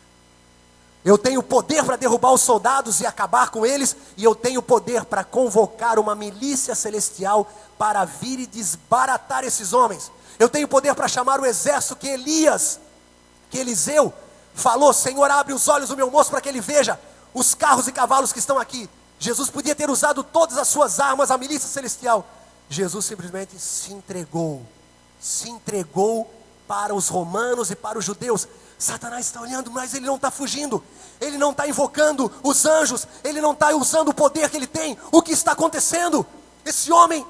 Eu tenho poder para derrubar os soldados e acabar com eles, e eu tenho poder para convocar uma milícia celestial para vir e desbaratar esses homens. Eu tenho poder para chamar o exército que Eliseu falou: Senhor, abre os olhos do meu moço para que ele veja os carros e cavalos que estão aqui. Jesus podia ter usado todas as suas armas, a milícia celestial. Jesus simplesmente se entregou para os romanos e para os judeus. Satanás está olhando, mas ele não está fugindo, ele não está invocando os anjos, ele não está usando o poder que ele tem. O que está acontecendo? Esse homem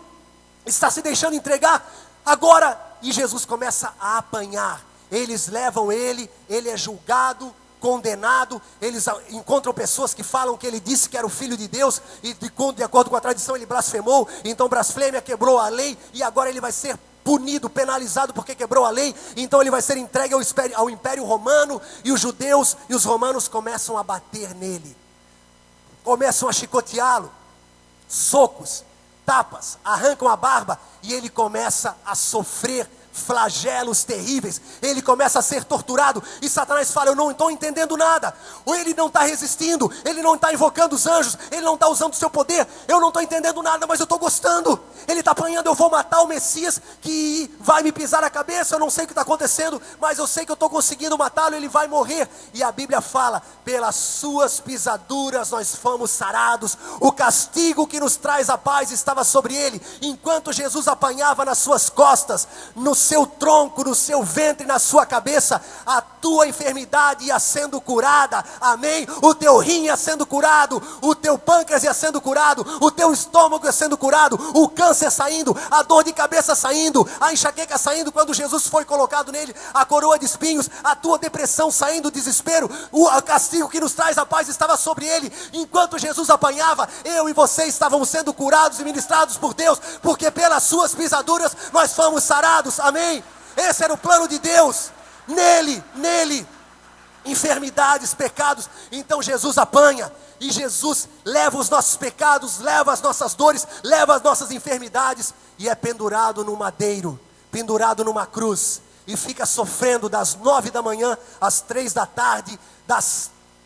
está se deixando entregar agora, e Jesus começa a apanhar. Eles levam ele é julgado condenado. Eles encontram pessoas que falam que ele disse que era o Filho de Deus, e de acordo com a tradição ele blasfemou, então blasfêmia, quebrou a lei, e agora ele vai ser punido, penalizado porque quebrou a lei. Então ele vai ser entregue ao Império Romano, e os judeus e os romanos começam a bater nele, começam a chicoteá-lo, socos, tapas, arrancam a barba, e ele começa a sofrer flagelos terríveis, ele começa a ser torturado, e Satanás fala: eu não estou entendendo nada, ou ele não está resistindo, ele não está invocando os anjos, ele não está usando o seu poder, eu não estou entendendo nada, mas eu estou gostando, ele está apanhando, eu vou matar o Messias, que vai me pisar a cabeça, eu não sei o que está acontecendo, mas eu sei que eu estou conseguindo matá-lo, ele vai morrer, e a Bíblia fala: pelas suas pisaduras nós fomos sarados, o castigo que nos traz a paz estava sobre ele. Enquanto Jesus apanhava nas suas costas, no seu tronco, no seu ventre, na sua cabeça, a tua enfermidade ia sendo curada, amém? O teu rim ia sendo curado, o teu pâncreas ia sendo curado, o teu estômago ia sendo curado, o câncer saindo, a dor de cabeça saindo, a enxaqueca saindo, quando Jesus foi colocado nele, a coroa de espinhos, a tua depressão saindo, o desespero, o castigo que nos traz a paz estava sobre ele. Enquanto Jesus apanhava, eu e você estávamos sendo curados e ministrados por Deus, porque pelas suas pisaduras nós fomos sarados, amém? Esse era o plano de Deus, nele, enfermidades, pecados. Então Jesus apanha, e Jesus leva os nossos pecados, leva as nossas dores, leva as nossas enfermidades, e é pendurado no madeiro, pendurado numa cruz, e fica sofrendo das 9 da manhã às 3 da tarde,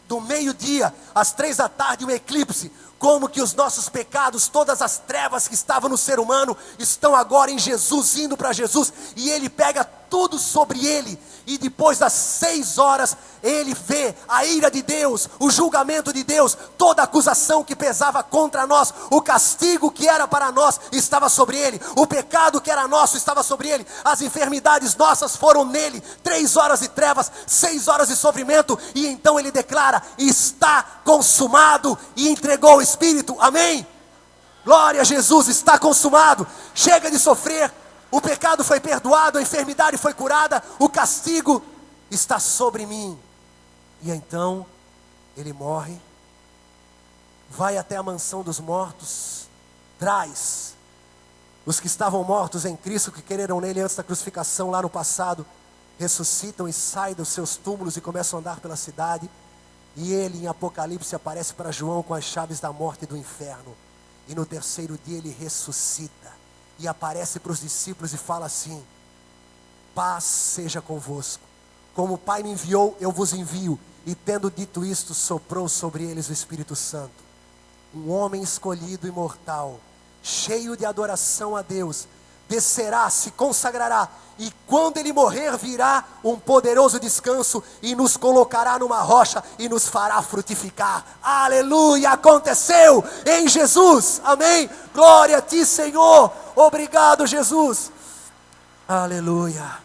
do meio-dia às 3 da tarde, um eclipse. Como que os nossos pecados, todas as trevas que estavam no ser humano, estão agora em Jesus, indo para Jesus, e ele pega tudo sobre ele, e depois das 6 horas, ele vê a ira de Deus, o julgamento de Deus, toda a acusação que pesava contra nós, o castigo que era para nós, estava sobre ele, o pecado que era nosso, estava sobre ele, as enfermidades nossas foram nele, 3 horas de trevas, 6 horas de sofrimento, e então ele declara: está consumado, e entregou o Espírito, amém? Glória a Jesus, está consumado, chega de sofrer, o pecado foi perdoado, a enfermidade foi curada, o castigo está sobre mim. E então ele morre, vai até a mansão dos mortos, traz os que estavam mortos em Cristo, que creram nele antes da crucificação lá no passado, ressuscitam e saem dos seus túmulos e começam a andar pela cidade. E ele em Apocalipse aparece para João com as chaves da morte e do inferno, e no 3º dia ele ressuscita, e aparece para os discípulos e fala assim: paz seja convosco, como o Pai me enviou, eu vos envio. E tendo dito isto, soprou sobre eles o Espírito Santo. Um homem escolhido, imortal, cheio de adoração a Deus, descerá, se consagrará, e quando ele morrer, virá um poderoso descanso, e nos colocará numa rocha, e nos fará frutificar. Aleluia, aconteceu em Jesus, amém? Glória a ti, Senhor, obrigado, Jesus, aleluia.